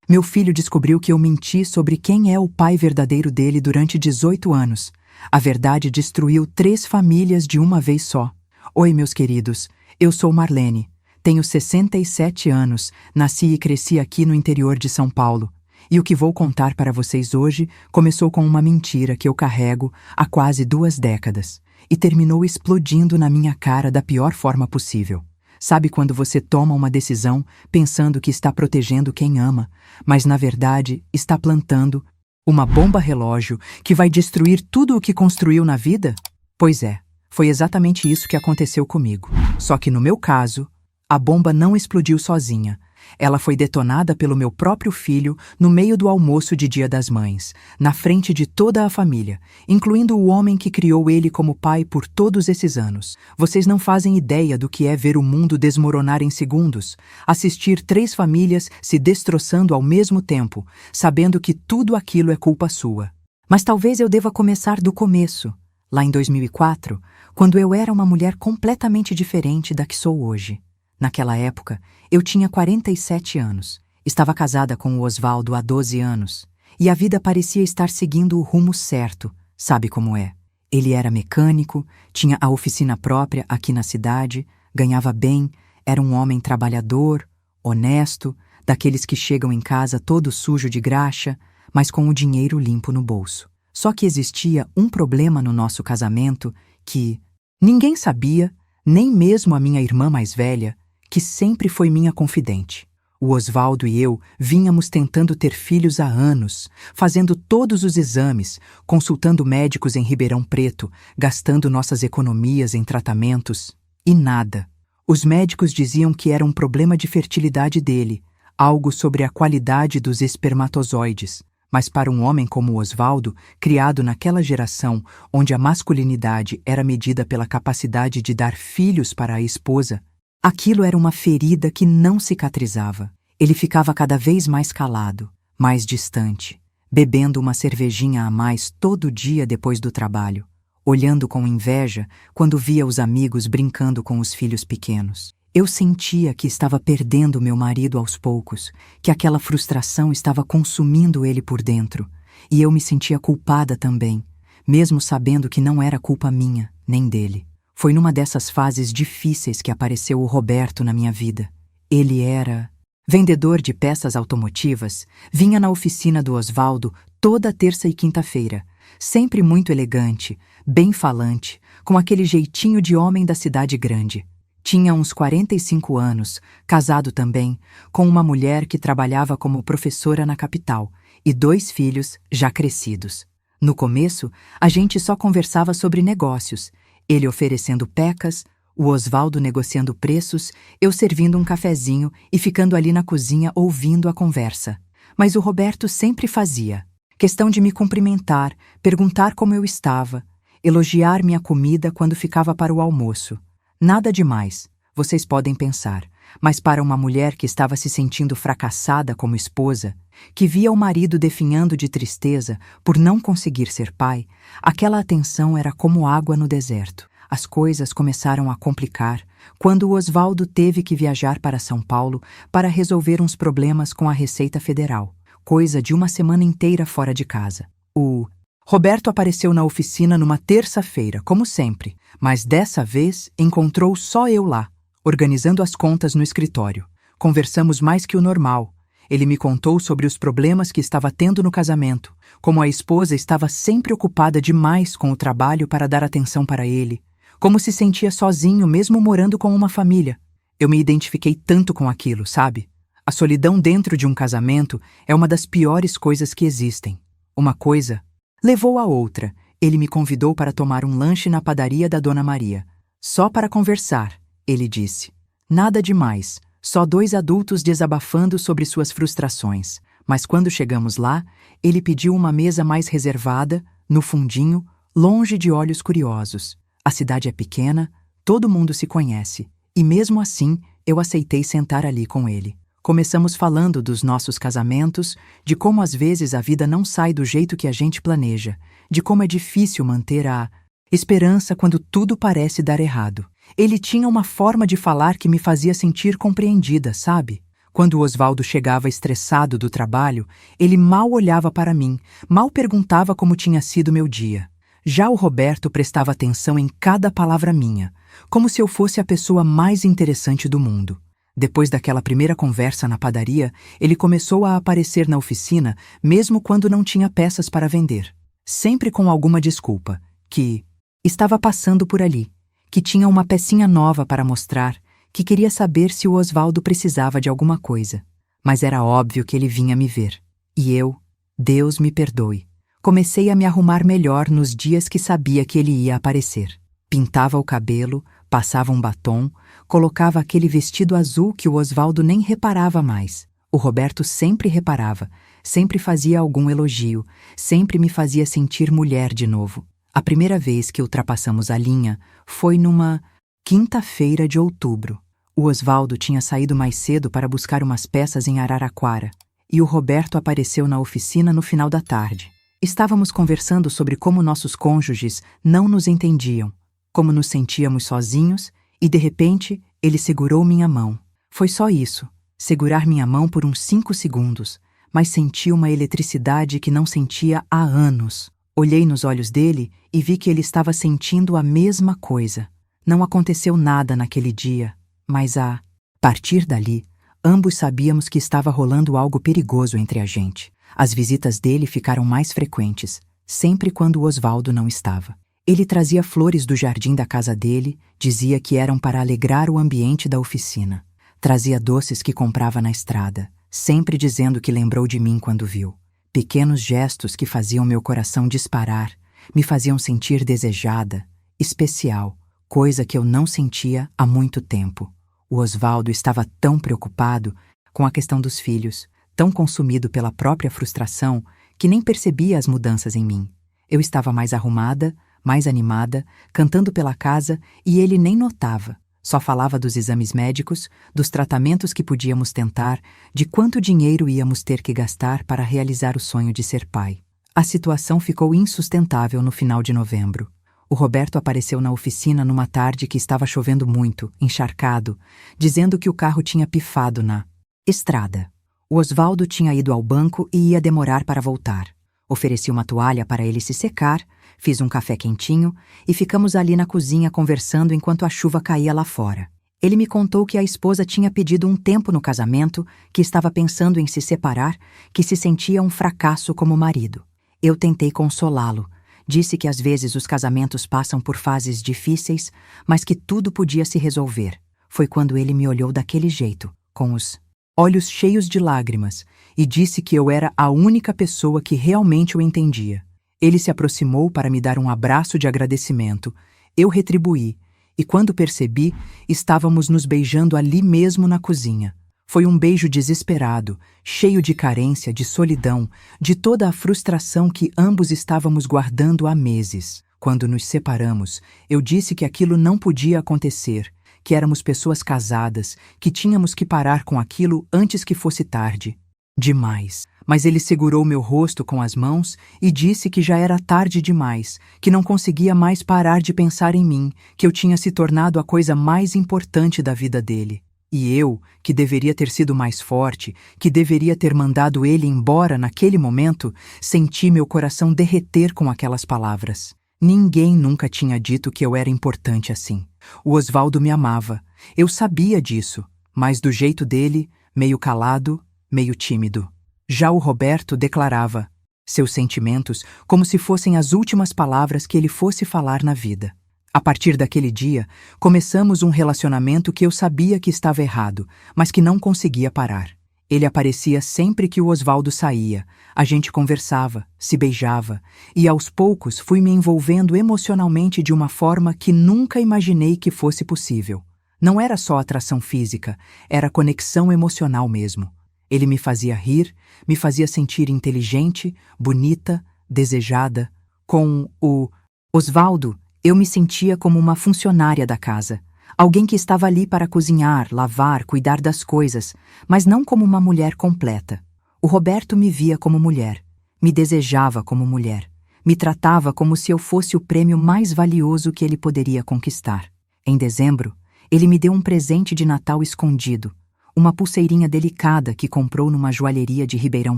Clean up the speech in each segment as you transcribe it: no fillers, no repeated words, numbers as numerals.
Meu filho descobriu que eu menti sobre quem é o pai verdadeiro dele durante 18 anos. A verdade destruiu 3 famílias de uma vez só. Oi, meus queridos. Eu sou Marlene. Tenho 67 anos. Nasci e cresci aqui no interior de São Paulo. E o que vou contar para vocês hoje começou com uma mentira que eu carrego há quase 2 décadas. E terminou explodindo na minha cara da pior forma possível. Sabe quando você toma uma decisão pensando que está protegendo quem ama, mas na verdade está plantando uma bomba relógio que vai destruir tudo o que construiu na vida? Pois é, foi exatamente isso que aconteceu comigo. Só que no meu caso, a bomba não explodiu sozinha. Ela foi detonada pelo meu próprio filho no meio do almoço de Dia das Mães, na frente de toda a família, incluindo o homem que criou ele como pai por todos esses anos. Vocês não fazem ideia do que é ver o mundo desmoronar em segundos, assistir 3 famílias se destroçando ao mesmo tempo, sabendo que tudo aquilo é culpa sua. Mas talvez eu deva começar do começo, lá em 2004, quando eu era uma mulher completamente diferente da que sou hoje. Naquela época, eu tinha 47 anos, estava casada com o Osvaldo há 12 anos, e a vida parecia estar seguindo o rumo certo, sabe como é? Ele era mecânico, tinha a oficina própria aqui na cidade, ganhava bem, era um homem trabalhador, honesto, daqueles que chegam em casa todo sujo de graxa, mas com o dinheiro limpo no bolso. Só que existia um problema no nosso casamento que ninguém sabia, nem mesmo a minha irmã mais velha, que sempre foi minha confidente. O Osvaldo e eu vínhamos tentando ter filhos há anos, fazendo todos os exames, consultando médicos em Ribeirão Preto, gastando nossas economias em tratamentos, e nada. Os médicos diziam que era um problema de fertilidade dele, algo sobre a qualidade dos espermatozoides. Mas para um homem como o Osvaldo, criado naquela geração onde a masculinidade era medida pela capacidade de dar filhos para a esposa, aquilo era uma ferida que não cicatrizava. Ele ficava cada vez mais calado, mais distante, bebendo uma cervejinha a mais todo dia depois do trabalho, olhando com inveja quando via os amigos brincando com os filhos pequenos. Eu sentia que estava perdendo meu marido aos poucos, que aquela frustração estava consumindo ele por dentro, e eu me sentia culpada também, mesmo sabendo que não era culpa minha, nem dele. Foi numa dessas fases difíceis que apareceu o Roberto na minha vida. Ele era vendedor de peças automotivas, vinha na oficina do Osvaldo toda terça e quinta-feira, sempre muito elegante, bem falante, com aquele jeitinho de homem da cidade grande. Tinha uns 45 anos, casado também, com uma mulher que trabalhava como professora na capital, e 2 filhos já crescidos. No começo, a gente só conversava sobre negócios, ele oferecendo pecas, o Osvaldo negociando preços, eu servindo um cafezinho e ficando ali na cozinha ouvindo a conversa. Mas o Roberto sempre fazia questão de me cumprimentar, perguntar como eu estava, elogiar minha comida quando ficava para o almoço. Nada demais, vocês podem pensar, mas para uma mulher que estava se sentindo fracassada como esposa, que via o marido definhando de tristeza por não conseguir ser pai, aquela atenção era como água no deserto. As coisas começaram a complicar quando o Osvaldo teve que viajar para São Paulo para resolver uns problemas com a Receita Federal, coisa de uma semana inteira fora de casa. O Roberto apareceu na oficina numa terça-feira, como sempre, mas dessa vez encontrou só eu lá, organizando as contas no escritório. Conversamos mais que o normal. Ele me contou sobre os problemas que estava tendo no casamento, como a esposa estava sempre ocupada demais com o trabalho para dar atenção para ele, como se sentia sozinho mesmo morando com uma família. Eu me identifiquei tanto com aquilo, sabe? A solidão dentro de um casamento é uma das piores coisas que existem. Uma coisa levou a outra. Ele me convidou para tomar um lanche na padaria da Dona Maria. Só para conversar, ele disse. Nada demais, só 2 adultos desabafando sobre suas frustrações. Mas quando chegamos lá, ele pediu uma mesa mais reservada, no fundinho, longe de olhos curiosos. A cidade é pequena, todo mundo se conhece. E mesmo assim, eu aceitei sentar ali com ele. Começamos falando dos nossos casamentos, de como às vezes a vida não sai do jeito que a gente planeja, de como é difícil manter a esperança quando tudo parece dar errado. Ele tinha uma forma de falar que me fazia sentir compreendida, sabe? Quando o Osvaldo chegava estressado do trabalho, ele mal olhava para mim, mal perguntava como tinha sido meu dia. Já o Roberto prestava atenção em cada palavra minha, como se eu fosse a pessoa mais interessante do mundo. Depois daquela primeira conversa na padaria, ele começou a aparecer na oficina, mesmo quando não tinha peças para vender. Sempre com alguma desculpa, que estava passando por ali, que tinha uma pecinha nova para mostrar, que queria saber se o Osvaldo precisava de alguma coisa. Mas era óbvio que ele vinha me ver. E eu, Deus me perdoe, comecei a me arrumar melhor nos dias que sabia que ele ia aparecer. Pintava o cabelo, passava um batom, colocava aquele vestido azul que o Osvaldo nem reparava mais. O Roberto sempre reparava, sempre fazia algum elogio, sempre me fazia sentir mulher de novo. A primeira vez que ultrapassamos a linha foi numa quinta-feira de outubro. O Osvaldo tinha saído mais cedo para buscar umas peças em Araraquara, e o Roberto apareceu na oficina no final da tarde. Estávamos conversando sobre como nossos cônjuges não nos entendiam, como nos sentíamos sozinhos, e de repente ele segurou minha mão. Foi só isso, segurar minha mão por uns 5 segundos, mas senti uma eletricidade que não sentia há anos. Olhei nos olhos dele e vi que ele estava sentindo a mesma coisa. Não aconteceu nada naquele dia, mas a partir dali, ambos sabíamos que estava rolando algo perigoso entre a gente. As visitas dele ficaram mais frequentes, sempre quando o Osvaldo não estava. Ele trazia flores do jardim da casa dele, dizia que eram para alegrar o ambiente da oficina. Trazia doces que comprava na estrada, sempre dizendo que lembrou de mim quando viu. Pequenos gestos que faziam meu coração disparar, me faziam sentir desejada, especial, coisa que eu não sentia há muito tempo. O Osvaldo estava tão preocupado com a questão dos filhos, tão consumido pela própria frustração, que nem percebia as mudanças em mim. Eu estava mais arrumada, mais animada, cantando pela casa e ele nem notava. Só falava dos exames médicos, dos tratamentos que podíamos tentar, de quanto dinheiro íamos ter que gastar para realizar o sonho de ser pai. A situação ficou insustentável no final de novembro. O Roberto apareceu na oficina numa tarde que estava chovendo muito, encharcado, dizendo que o carro tinha pifado na estrada. O Osvaldo tinha ido ao banco e ia demorar para voltar. Ofereci uma toalha para ele se secar, fiz um café quentinho e ficamos ali na cozinha conversando enquanto a chuva caía lá fora. Ele me contou que a esposa tinha pedido um tempo no casamento, que estava pensando em se separar, que se sentia um fracasso como marido. Eu tentei consolá-lo. Disse que às vezes os casamentos passam por fases difíceis, mas que tudo podia se resolver. Foi quando ele me olhou daquele jeito, com os olhos cheios de lágrimas, e disse que eu era a única pessoa que realmente o entendia. Ele se aproximou para me dar um abraço de agradecimento. Eu retribuí, e quando percebi, estávamos nos beijando ali mesmo na cozinha. Foi um beijo desesperado, cheio de carência, de solidão, de toda a frustração que ambos estávamos guardando há meses. Quando nos separamos, eu disse que aquilo não podia acontecer, que éramos pessoas casadas, que tínhamos que parar com aquilo antes que fosse tarde. Demais. Mas ele segurou meu rosto com as mãos e disse que já era tarde demais, que não conseguia mais parar de pensar em mim, que eu tinha se tornado a coisa mais importante da vida dele. E eu, que deveria ter sido mais forte, que deveria ter mandado ele embora naquele momento, senti meu coração derreter com aquelas palavras. Ninguém nunca tinha dito que eu era importante assim. O Osvaldo me amava. Eu sabia disso, mas do jeito dele, meio calado, meio tímido. Já o Roberto declarava seus sentimentos como se fossem as últimas palavras que ele fosse falar na vida. A partir daquele dia, começamos um relacionamento que eu sabia que estava errado, mas que não conseguia parar. Ele aparecia sempre que o Osvaldo saía, a gente conversava, se beijava, e aos poucos fui me envolvendo emocionalmente de uma forma que nunca imaginei que fosse possível. Não era só atração física, era conexão emocional mesmo. Ele me fazia rir, me fazia sentir inteligente, bonita, desejada. Com o Osvaldo, eu me sentia como uma funcionária da casa, alguém que estava ali para cozinhar, lavar, cuidar das coisas, mas não como uma mulher completa. O Roberto me via como mulher, me desejava como mulher, me tratava como se eu fosse o prêmio mais valioso que ele poderia conquistar. Em dezembro, ele me deu um presente de Natal escondido, uma pulseirinha delicada que comprou numa joalheria de Ribeirão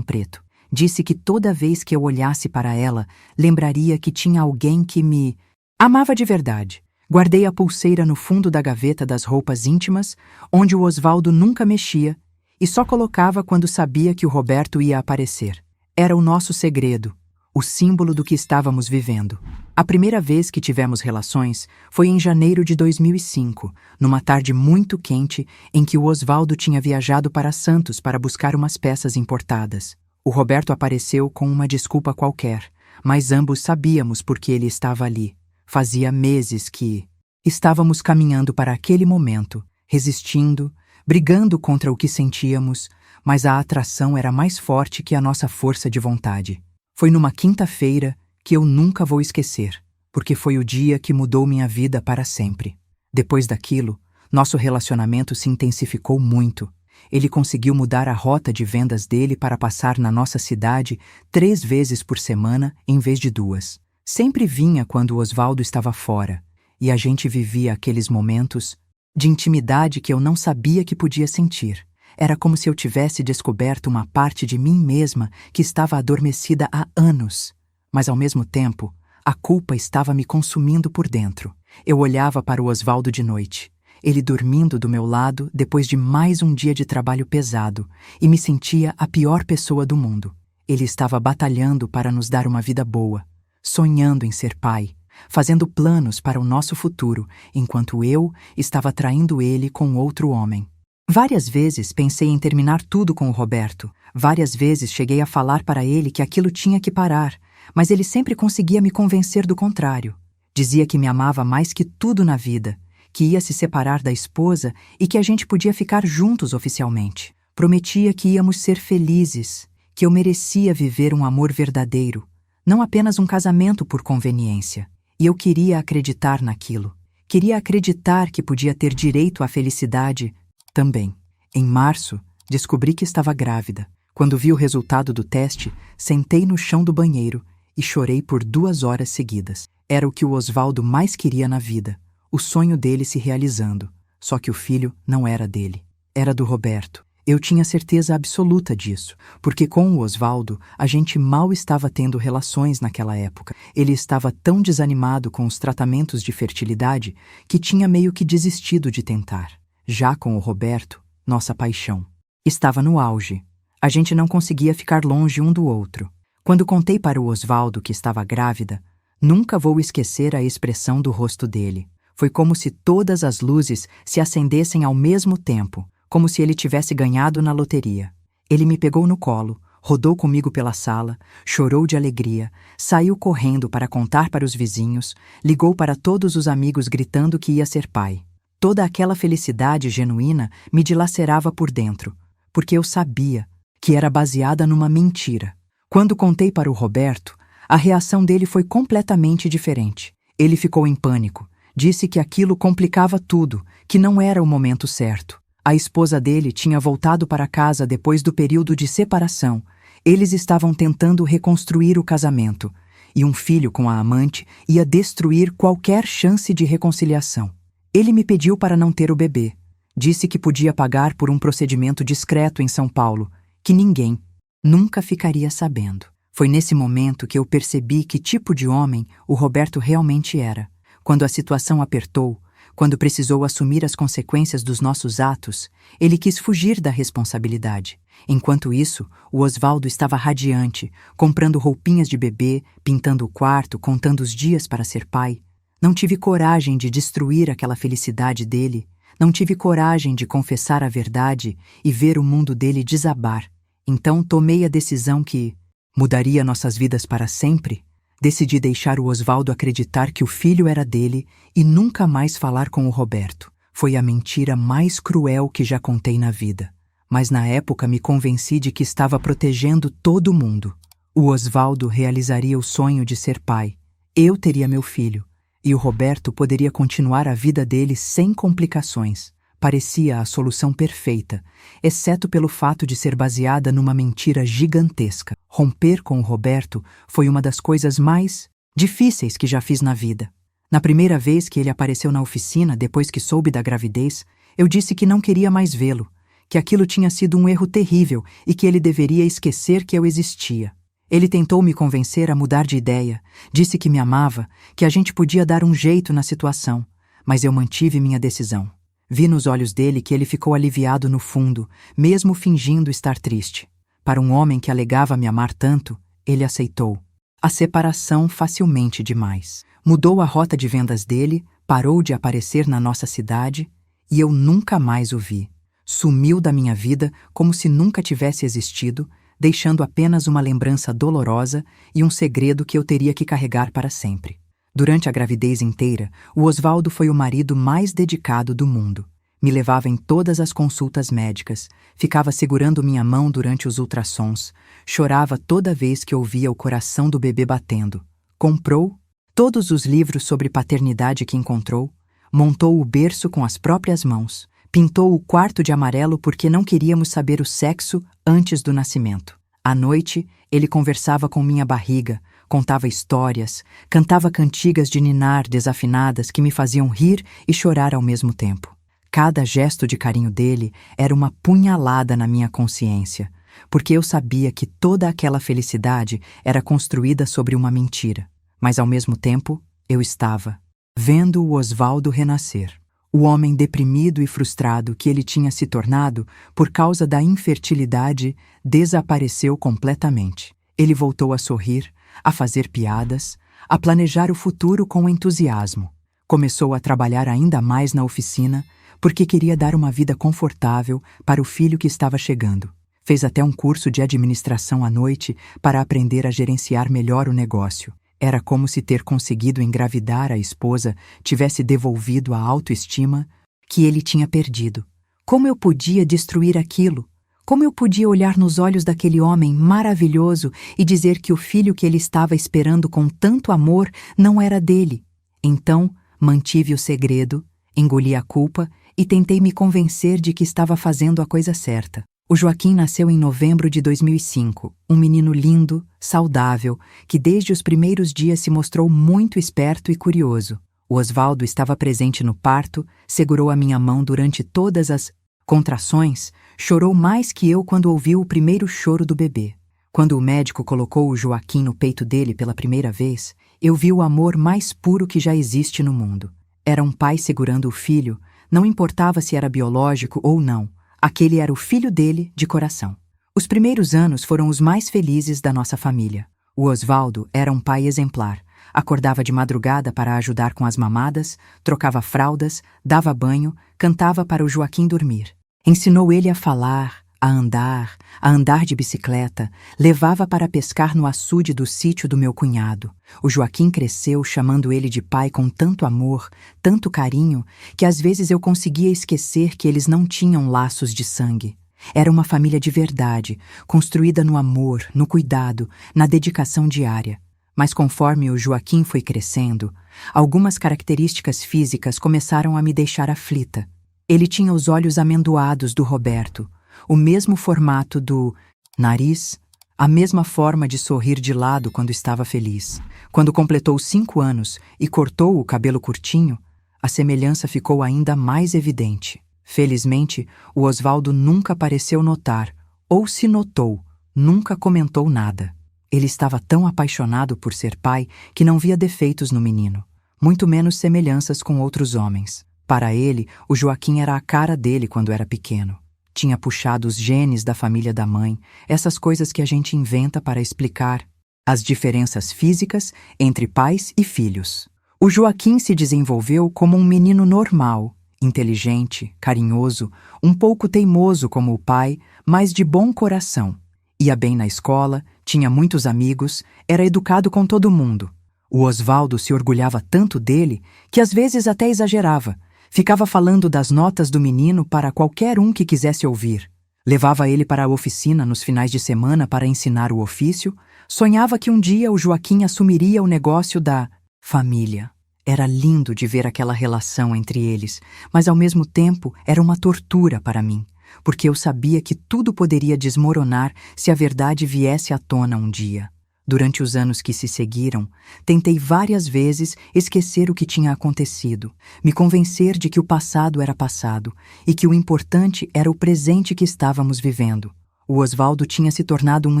Preto. Disse que toda vez que eu olhasse para ela, lembraria que tinha alguém que me amava de verdade. Guardei a pulseira no fundo da gaveta das roupas íntimas, onde o Osvaldo nunca mexia, e só colocava quando sabia que o Roberto ia aparecer. Era o nosso segredo, o símbolo do que estávamos vivendo. A primeira vez que tivemos relações foi em janeiro de 2005, numa tarde muito quente em que o Osvaldo tinha viajado para Santos para buscar umas peças importadas. O Roberto apareceu com uma desculpa qualquer, mas ambos sabíamos por que ele estava ali. Fazia meses que estávamos caminhando para aquele momento, resistindo, brigando contra o que sentíamos, mas a atração era mais forte que a nossa força de vontade. Foi numa quinta-feira que eu nunca vou esquecer, porque foi o dia que mudou minha vida para sempre. Depois daquilo, nosso relacionamento se intensificou muito. Ele conseguiu mudar a rota de vendas dele para passar na nossa cidade 3 vezes por semana em vez de 2. Sempre vinha quando o Osvaldo estava fora, e a gente vivia aqueles momentos de intimidade que eu não sabia que podia sentir. Era como se eu tivesse descoberto uma parte de mim mesma que estava adormecida há anos. Mas ao mesmo tempo, a culpa estava me consumindo por dentro. Eu olhava para o Osvaldo de noite, ele dormindo do meu lado depois de mais um dia de trabalho pesado, e me sentia a pior pessoa do mundo. Ele estava batalhando para nos dar uma vida boa, sonhando em ser pai, fazendo planos para o nosso futuro, enquanto eu estava traindo ele com outro homem. Várias vezes pensei em terminar tudo com o Roberto. Várias vezes cheguei a falar para ele que aquilo tinha que parar, mas ele sempre conseguia me convencer do contrário. Dizia que me amava mais que tudo na vida, que ia se separar da esposa e que a gente podia ficar juntos oficialmente. Prometia que íamos ser felizes, que eu merecia viver um amor verdadeiro, não apenas um casamento por conveniência. E eu queria acreditar naquilo. Queria acreditar que podia ter direito à felicidade também. Em março, descobri que estava grávida. Quando vi o resultado do teste, sentei no chão do banheiro e chorei por 2 horas seguidas. Era o que o Osvaldo mais queria na vida, o sonho dele se realizando. Só que o filho não era dele, era do Roberto. Eu tinha certeza absoluta disso, porque com o Osvaldo a gente mal estava tendo relações naquela época. Ele estava tão desanimado com os tratamentos de fertilidade que tinha meio que desistido de tentar. Já com o Roberto, nossa paixão estava no auge. A gente não conseguia ficar longe um do outro. Quando contei para o Osvaldo que estava grávida, nunca vou esquecer a expressão do rosto dele. Foi como se todas as luzes se acendessem ao mesmo tempo, como se ele tivesse ganhado na loteria. Ele me pegou no colo, rodou comigo pela sala, chorou de alegria, saiu correndo para contar para os vizinhos, ligou para todos os amigos gritando que ia ser pai. Toda aquela felicidade genuína me dilacerava por dentro, porque eu sabia que era baseada numa mentira. Quando contei para o Roberto, a reação dele foi completamente diferente. Ele ficou em pânico, disse que aquilo complicava tudo, que não era o momento certo. A esposa dele tinha voltado para casa depois do período de separação. Eles estavam tentando reconstruir o casamento, e um filho com a amante ia destruir qualquer chance de reconciliação. Ele me pediu para não ter o bebê. Disse que podia pagar por um procedimento discreto em São Paulo, que ninguém nunca ficaria sabendo. Foi nesse momento que eu percebi que tipo de homem o Roberto realmente era. Quando a situação apertou, quando precisou assumir as consequências dos nossos atos, ele quis fugir da responsabilidade. Enquanto isso, o Osvaldo estava radiante, comprando roupinhas de bebê, pintando o quarto, contando os dias para ser pai. Não tive coragem de destruir aquela felicidade dele. Não tive coragem de confessar a verdade e ver o mundo dele desabar. Então tomei a decisão que mudaria nossas vidas para sempre. Decidi deixar o Osvaldo acreditar que o filho era dele e nunca mais falar com o Roberto. Foi a mentira mais cruel que já contei na vida. Mas na época me convenci de que estava protegendo todo mundo. O Osvaldo realizaria o sonho de ser pai. Eu teria meu filho. E o Roberto poderia continuar a vida dele sem complicações. Parecia a solução perfeita, exceto pelo fato de ser baseada numa mentira gigantesca. Romper com o Roberto foi uma das coisas mais difíceis que já fiz na vida. Na primeira vez que ele apareceu na oficina, depois que soube da gravidez, eu disse que não queria mais vê-lo, que aquilo tinha sido um erro terrível e que ele deveria esquecer que eu existia. Ele tentou me convencer a mudar de ideia, disse que me amava, que a gente podia dar um jeito na situação, mas eu mantive minha decisão. Vi nos olhos dele que ele ficou aliviado no fundo, mesmo fingindo estar triste. Para um homem que alegava me amar tanto, ele aceitou. A separação facilmente demais. Mudou a rota de vendas dele, parou de aparecer na nossa cidade e eu nunca mais o vi. Sumiu da minha vida como se nunca tivesse existido, deixando apenas uma lembrança dolorosa e um segredo que eu teria que carregar para sempre. Durante a gravidez inteira, o Osvaldo foi o marido mais dedicado do mundo. Me levava em todas as consultas médicas, ficava segurando minha mão durante os ultrassons, chorava toda vez que ouvia o coração do bebê batendo. Comprou todos os livros sobre paternidade que encontrou, montou o berço com as próprias mãos, pintou o quarto de amarelo porque não queríamos saber o sexo antes do nascimento. À noite, ele conversava com minha barriga, contava histórias, cantava cantigas de ninar desafinadas que me faziam rir e chorar ao mesmo tempo. Cada gesto de carinho dele era uma punhalada na minha consciência, porque eu sabia que toda aquela felicidade era construída sobre uma mentira. Mas ao mesmo tempo, eu estava vendo o Osvaldo renascer. O homem deprimido e frustrado que ele tinha se tornado por causa da infertilidade desapareceu completamente. Ele voltou a sorrir, a fazer piadas, a planejar o futuro com entusiasmo. Começou a trabalhar ainda mais na oficina porque queria dar uma vida confortável para o filho que estava chegando. Fez até um curso de administração à noite para aprender a gerenciar melhor o negócio. Era como se ter conseguido engravidar a esposa tivesse devolvido a autoestima que ele tinha perdido. Como eu podia destruir aquilo? Como eu podia olhar nos olhos daquele homem maravilhoso e dizer que o filho que ele estava esperando com tanto amor não era dele? Então, mantive o segredo, engoli a culpa e tentei me convencer de que estava fazendo a coisa certa. O Joaquim nasceu em novembro de 2005, um menino lindo, saudável, que desde os primeiros dias se mostrou muito esperto e curioso. O Osvaldo estava presente no parto, segurou a minha mão durante todas as contrações, chorou mais que eu quando ouviu o primeiro choro do bebê. Quando o médico colocou o Joaquim no peito dele pela primeira vez, eu vi o amor mais puro que já existe no mundo. Era um pai segurando o filho, não importava se era biológico ou não. Aquele era o filho dele, de coração. Os primeiros anos foram os mais felizes da nossa família. O Osvaldo era um pai exemplar. Acordava de madrugada para ajudar com as mamadas, trocava fraldas, dava banho, cantava para o Joaquim dormir. Ensinou ele a falar, a andar de bicicleta, levava para pescar no açude do sítio do meu cunhado. O Joaquim cresceu chamando ele de pai com tanto amor, tanto carinho, que às vezes eu conseguia esquecer que eles não tinham laços de sangue. Era uma família de verdade, construída no amor, no cuidado, na dedicação diária. Mas conforme o Joaquim foi crescendo, algumas características físicas começaram a me deixar aflita. Ele tinha os olhos amendoados do Roberto, o mesmo formato do nariz, a mesma forma de sorrir de lado quando estava feliz. Quando completou 5 anos e cortou o cabelo curtinho, a semelhança ficou ainda mais evidente. Felizmente, o Osvaldo nunca pareceu notar, ou se notou, nunca comentou nada. Ele estava tão apaixonado por ser pai que não via defeitos no menino, muito menos semelhanças com outros homens. Para ele, o Joaquim era a cara dele quando era pequeno. Tinha puxado os genes da família da mãe, essas coisas que a gente inventa para explicar as diferenças físicas entre pais e filhos. O Joaquim se desenvolveu como um menino normal, inteligente, carinhoso, um pouco teimoso como o pai, mas de bom coração. Ia bem na escola, tinha muitos amigos, era educado com todo mundo. O Osvaldo se orgulhava tanto dele que às vezes até exagerava. Ficava falando das notas do menino para qualquer um que quisesse ouvir. Levava ele para a oficina nos finais de semana para ensinar o ofício. Sonhava que um dia o Joaquim assumiria o negócio da família. Era lindo de ver aquela relação entre eles, mas ao mesmo tempo era uma tortura para mim, porque eu sabia que tudo poderia desmoronar se a verdade viesse à tona um dia. Durante os anos que se seguiram, tentei várias vezes esquecer o que tinha acontecido, me convencer de que o passado era passado e que o importante era o presente que estávamos vivendo. O Osvaldo tinha se tornado um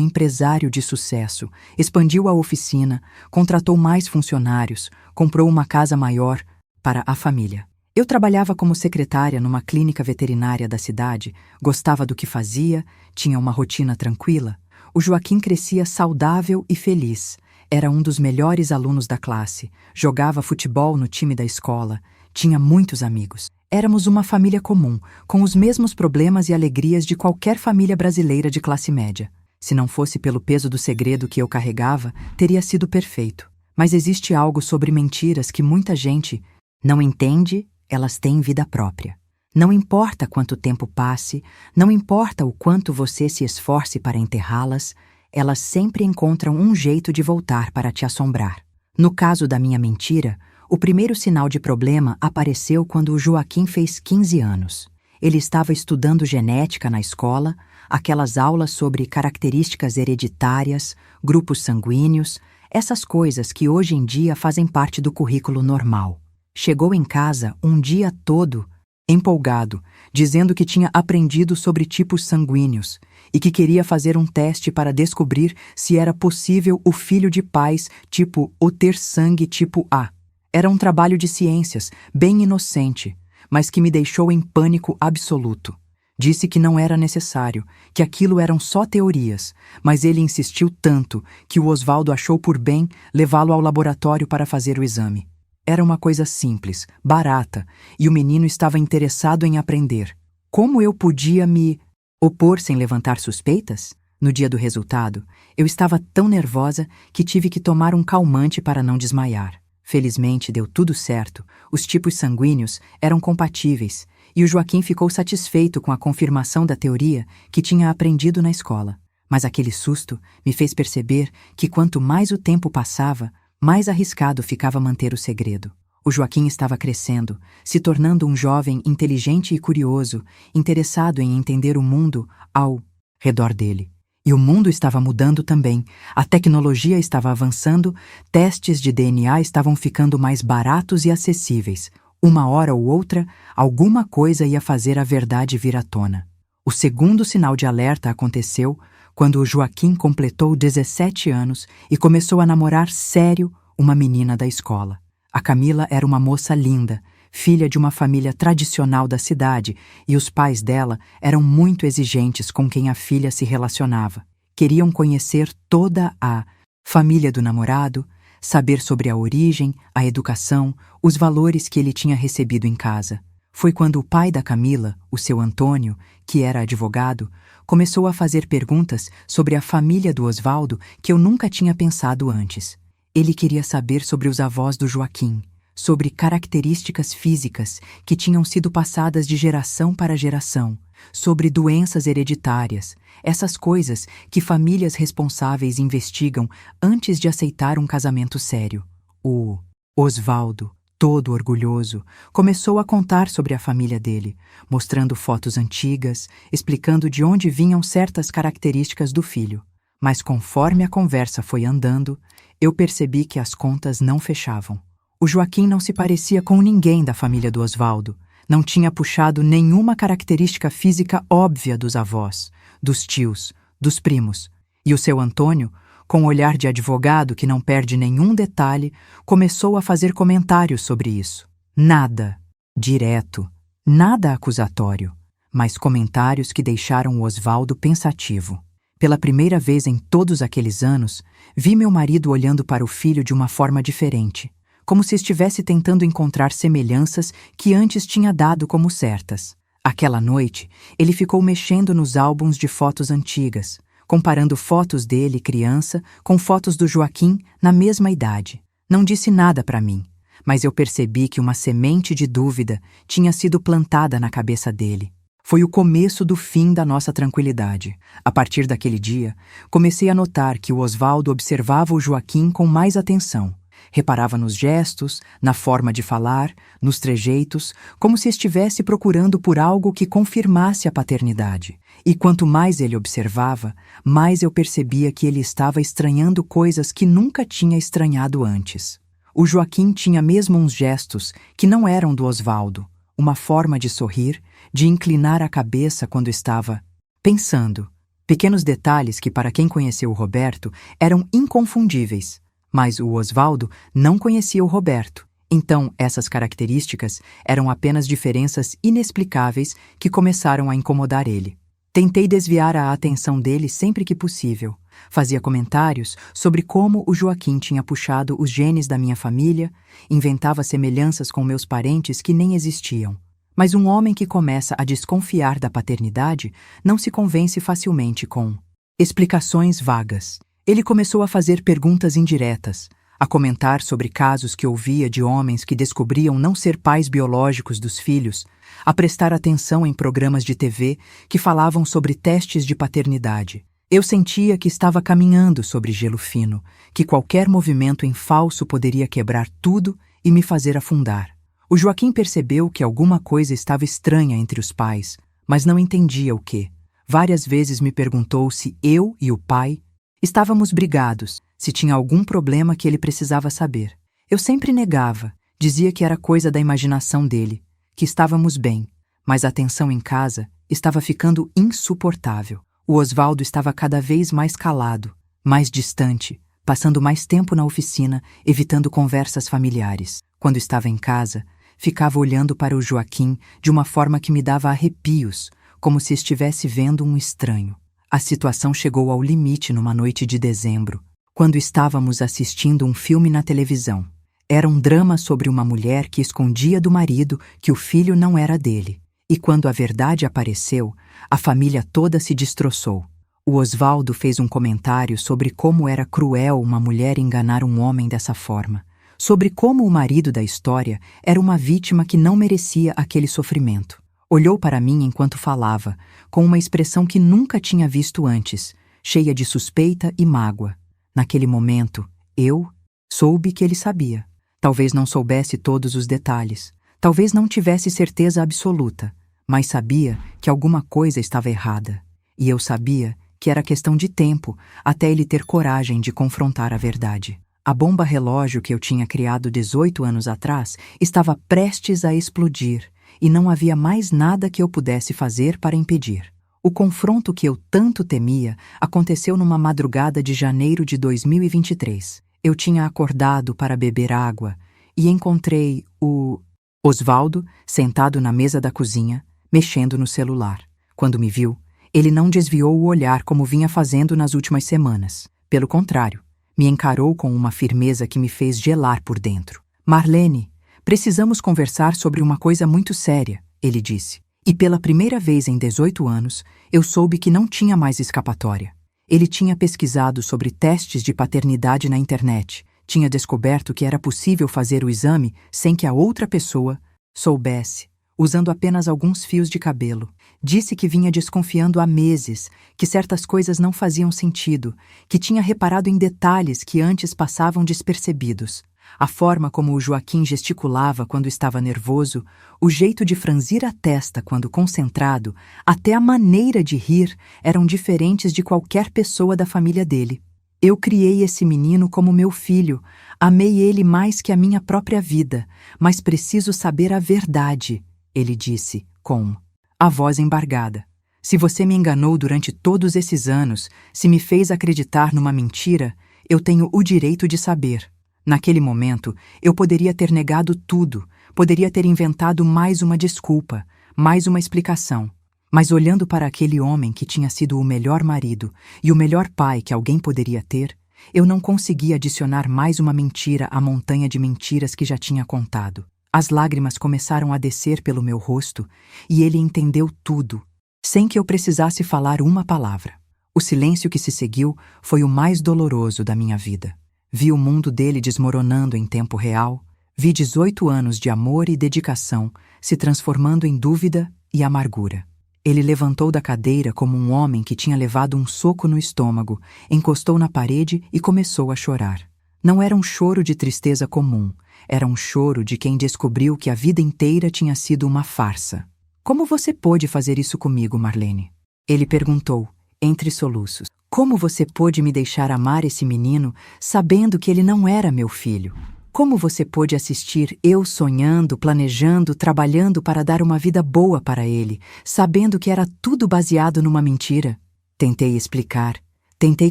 empresário de sucesso, expandiu a oficina, contratou mais funcionários, comprou uma casa maior para a família. Eu trabalhava como secretária numa clínica veterinária da cidade, gostava do que fazia, tinha uma rotina tranquila. O Joaquim crescia saudável e feliz. Era um dos melhores alunos da classe, jogava futebol no time da escola, tinha muitos amigos. Éramos uma família comum, com os mesmos problemas e alegrias de qualquer família brasileira de classe média. Se não fosse pelo peso do segredo que eu carregava, teria sido perfeito. Mas existe algo sobre mentiras que muita gente não entende, elas têm vida própria. Não importa quanto tempo passe, não importa o quanto você se esforce para enterrá-las, elas sempre encontram um jeito de voltar para te assombrar. No caso da minha mentira, o primeiro sinal de problema apareceu quando o Joaquim fez 15 anos. Ele estava estudando genética na escola, aquelas aulas sobre características hereditárias, grupos sanguíneos, essas coisas que hoje em dia fazem parte do currículo normal. Chegou em casa um dia todo empolgado, dizendo que tinha aprendido sobre tipos sanguíneos e que queria fazer um teste para descobrir se era possível o filho de pais tipo O ter sangue tipo A. Era um trabalho de ciências, bem inocente, mas que me deixou em pânico absoluto. Disse que não era necessário, que aquilo eram só teorias, mas ele insistiu tanto que o Osvaldo achou por bem levá-lo ao laboratório para fazer o exame. Era uma coisa simples, barata, e o menino estava interessado em aprender. Como eu podia me opor sem levantar suspeitas? No dia do resultado, eu estava tão nervosa que tive que tomar um calmante para não desmaiar. Felizmente deu tudo certo, os tipos sanguíneos eram compatíveis, e o Joaquim ficou satisfeito com a confirmação da teoria que tinha aprendido na escola. Mas aquele susto me fez perceber que quanto mais o tempo passava, mais arriscado ficava manter o segredo. O Joaquim estava crescendo, se tornando um jovem inteligente e curioso, interessado em entender o mundo ao redor dele. E o mundo estava mudando também, a tecnologia estava avançando, testes de DNA estavam ficando mais baratos e acessíveis. Uma hora ou outra, alguma coisa ia fazer a verdade vir à tona. O segundo sinal de alerta aconteceu quando o Joaquim completou 17 anos e começou a namorar sério uma menina da escola. A Camila era uma moça linda, filha de uma família tradicional da cidade, e os pais dela eram muito exigentes com quem a filha se relacionava. Queriam conhecer toda a família do namorado, saber sobre a origem, a educação, os valores que ele tinha recebido em casa. Foi quando o pai da Camila, o seu Antônio, que era advogado, começou a fazer perguntas sobre a família do Osvaldo que eu nunca tinha pensado antes. Ele queria saber sobre os avós do Joaquim, sobre características físicas que tinham sido passadas de geração para geração, sobre doenças hereditárias, essas coisas que famílias responsáveis investigam antes de aceitar um casamento sério. O Osvaldo, todo orgulhoso, começou a contar sobre a família dele, mostrando fotos antigas, explicando de onde vinham certas características do filho. Mas conforme a conversa foi andando, eu percebi que as contas não fechavam. O Joaquim não se parecia com ninguém da família do Osvaldo, não tinha puxado nenhuma característica física óbvia dos avós, dos tios, dos primos. E o seu Antônio, com um olhar de advogado que não perde nenhum detalhe, começou a fazer comentários sobre isso. Nada direto, nada acusatório, mas comentários que deixaram o Osvaldo pensativo. Pela primeira vez em todos aqueles anos, vi meu marido olhando para o filho de uma forma diferente, como se estivesse tentando encontrar semelhanças que antes tinha dado como certas. Aquela noite, ele ficou mexendo nos álbuns de fotos antigas, comparando fotos dele, criança, com fotos do Joaquim na mesma idade. Não disse nada para mim, mas eu percebi que uma semente de dúvida tinha sido plantada na cabeça dele. Foi o começo do fim da nossa tranquilidade. A partir daquele dia, comecei a notar que o Osvaldo observava o Joaquim com mais atenção. Reparava nos gestos, na forma de falar, nos trejeitos, como se estivesse procurando por algo que confirmasse a paternidade. E quanto mais ele observava, mais eu percebia que ele estava estranhando coisas que nunca tinha estranhado antes. O Joaquim tinha mesmo uns gestos que não eram do Osvaldo, uma forma de sorrir, de inclinar a cabeça quando estava pensando. Pequenos detalhes que, para quem conheceu o Roberto, eram inconfundíveis. Mas o Osvaldo não conhecia o Roberto. Então, essas características eram apenas diferenças inexplicáveis que começaram a incomodar ele. Tentei desviar a atenção dele sempre que possível. Fazia comentários sobre como o Joaquim tinha puxado os genes da minha família, inventava semelhanças com meus parentes que nem existiam. Mas um homem que começa a desconfiar da paternidade não se convence facilmente com explicações vagas. Ele começou a fazer perguntas indiretas, a comentar sobre casos que ouvia de homens que descobriam não ser pais biológicos dos filhos, a prestar atenção em programas de TV que falavam sobre testes de paternidade. Eu sentia que estava caminhando sobre gelo fino, que qualquer movimento em falso poderia quebrar tudo e me fazer afundar. O Joaquim percebeu que alguma coisa estava estranha entre os pais, mas não entendia o que. Várias vezes me perguntou se eu e o pai estávamos brigados, se tinha algum problema que ele precisava saber. Eu sempre negava, dizia que era coisa da imaginação dele, que estávamos bem, mas a tensão em casa estava ficando insuportável. O Osvaldo estava cada vez mais calado, mais distante, passando mais tempo na oficina, evitando conversas familiares. Quando estava em casa, ficava olhando para o Joaquim de uma forma que me dava arrepios, como se estivesse vendo um estranho. A situação chegou ao limite numa noite de dezembro, quando estávamos assistindo um filme na televisão. Era um drama sobre uma mulher que escondia do marido que o filho não era dele. E quando a verdade apareceu, a família toda se destroçou. O Osvaldo fez um comentário sobre como era cruel uma mulher enganar um homem dessa forma, sobre como o marido da história era uma vítima que não merecia aquele sofrimento. Olhou para mim enquanto falava, com uma expressão que nunca tinha visto antes, cheia de suspeita e mágoa. Naquele momento, eu soube que ele sabia. Talvez não soubesse todos os detalhes, talvez não tivesse certeza absoluta, mas sabia que alguma coisa estava errada. E eu sabia que era questão de tempo até ele ter coragem de confrontar a verdade. A bomba relógio que eu tinha criado 18 anos atrás estava prestes a explodir e não havia mais nada que eu pudesse fazer para impedir. O confronto que eu tanto temia aconteceu numa madrugada de janeiro de 2023. Eu tinha acordado para beber água e encontrei o Osvaldo sentado na mesa da cozinha, mexendo no celular. Quando me viu, ele não desviou o olhar como vinha fazendo nas últimas semanas. Pelo contrário, me encarou com uma firmeza que me fez gelar por dentro. Marlene, precisamos conversar sobre uma coisa muito séria, ele disse. E pela primeira vez em 18 anos, eu soube que não tinha mais escapatória. Ele tinha pesquisado sobre testes de paternidade na internet, tinha descoberto que era possível fazer o exame sem que a outra pessoa soubesse, usando apenas alguns fios de cabelo. Disse que vinha desconfiando há meses, que certas coisas não faziam sentido, que tinha reparado em detalhes que antes passavam despercebidos. A forma como o Joaquim gesticulava quando estava nervoso, o jeito de franzir a testa quando concentrado, até a maneira de rir eram diferentes de qualquer pessoa da família dele. Eu criei esse menino como meu filho, amei ele mais que a minha própria vida, mas preciso saber a verdade, ele disse, com a voz embargada. Se você me enganou durante todos esses anos, se me fez acreditar numa mentira, eu tenho o direito de saber. Naquele momento, eu poderia ter negado tudo, poderia ter inventado mais uma desculpa, mais uma explicação. Mas olhando para aquele homem que tinha sido o melhor marido e o melhor pai que alguém poderia ter, eu não conseguia adicionar mais uma mentira à montanha de mentiras que já tinha contado. As lágrimas começaram a descer pelo meu rosto e ele entendeu tudo, sem que eu precisasse falar uma palavra. O silêncio que se seguiu foi o mais doloroso da minha vida. Vi o mundo dele desmoronando em tempo real, vi 18 anos de amor e dedicação se transformando em dúvida e amargura. Ele levantou da cadeira como um homem que tinha levado um soco no estômago, encostou na parede e começou a chorar. Não era um choro de tristeza comum, era um choro de quem descobriu que a vida inteira tinha sido uma farsa. Como você pôde fazer isso comigo, Marlene? Ele perguntou, entre soluços. Como você pôde me deixar amar esse menino, sabendo que ele não era meu filho? Como você pôde assistir eu sonhando, planejando, trabalhando para dar uma vida boa para ele, sabendo que era tudo baseado numa mentira? Tentei explicar. Tentei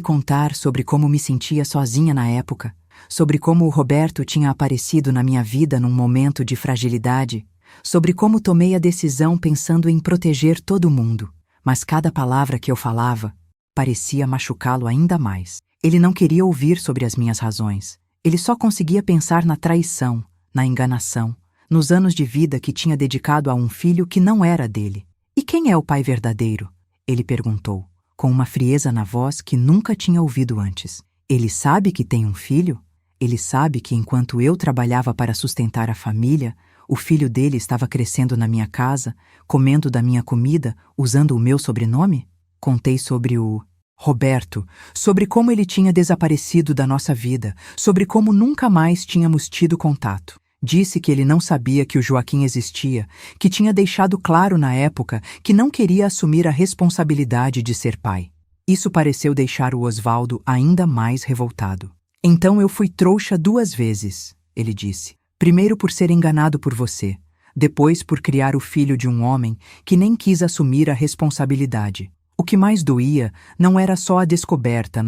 contar sobre como me sentia sozinha na época, sobre como o Roberto tinha aparecido na minha vida num momento de fragilidade, sobre como tomei a decisão pensando em proteger todo mundo. Mas cada palavra que eu falava parecia machucá-lo ainda mais. Ele não queria ouvir sobre as minhas razões. Ele só conseguia pensar na traição, na enganação, nos anos de vida que tinha dedicado a um filho que não era dele. E quem é o pai verdadeiro? Ele perguntou, com uma frieza na voz que nunca tinha ouvido antes. Ele sabe que tem um filho? Ele sabe que enquanto eu trabalhava para sustentar a família, o filho dele estava crescendo na minha casa, comendo da minha comida, usando o meu sobrenome? Contei sobre o Roberto, sobre como ele tinha desaparecido da nossa vida, sobre como nunca mais tínhamos tido contato. Disse que ele não sabia que o Joaquim existia, que tinha deixado claro na época que não queria assumir a responsabilidade de ser pai. Isso pareceu deixar o Osvaldo ainda mais revoltado. Então eu fui trouxa 2 vezes, ele disse. Primeiro por ser enganado por você, depois por criar o filho de um homem que nem quis assumir a responsabilidade. O que mais doía não era só a descoberta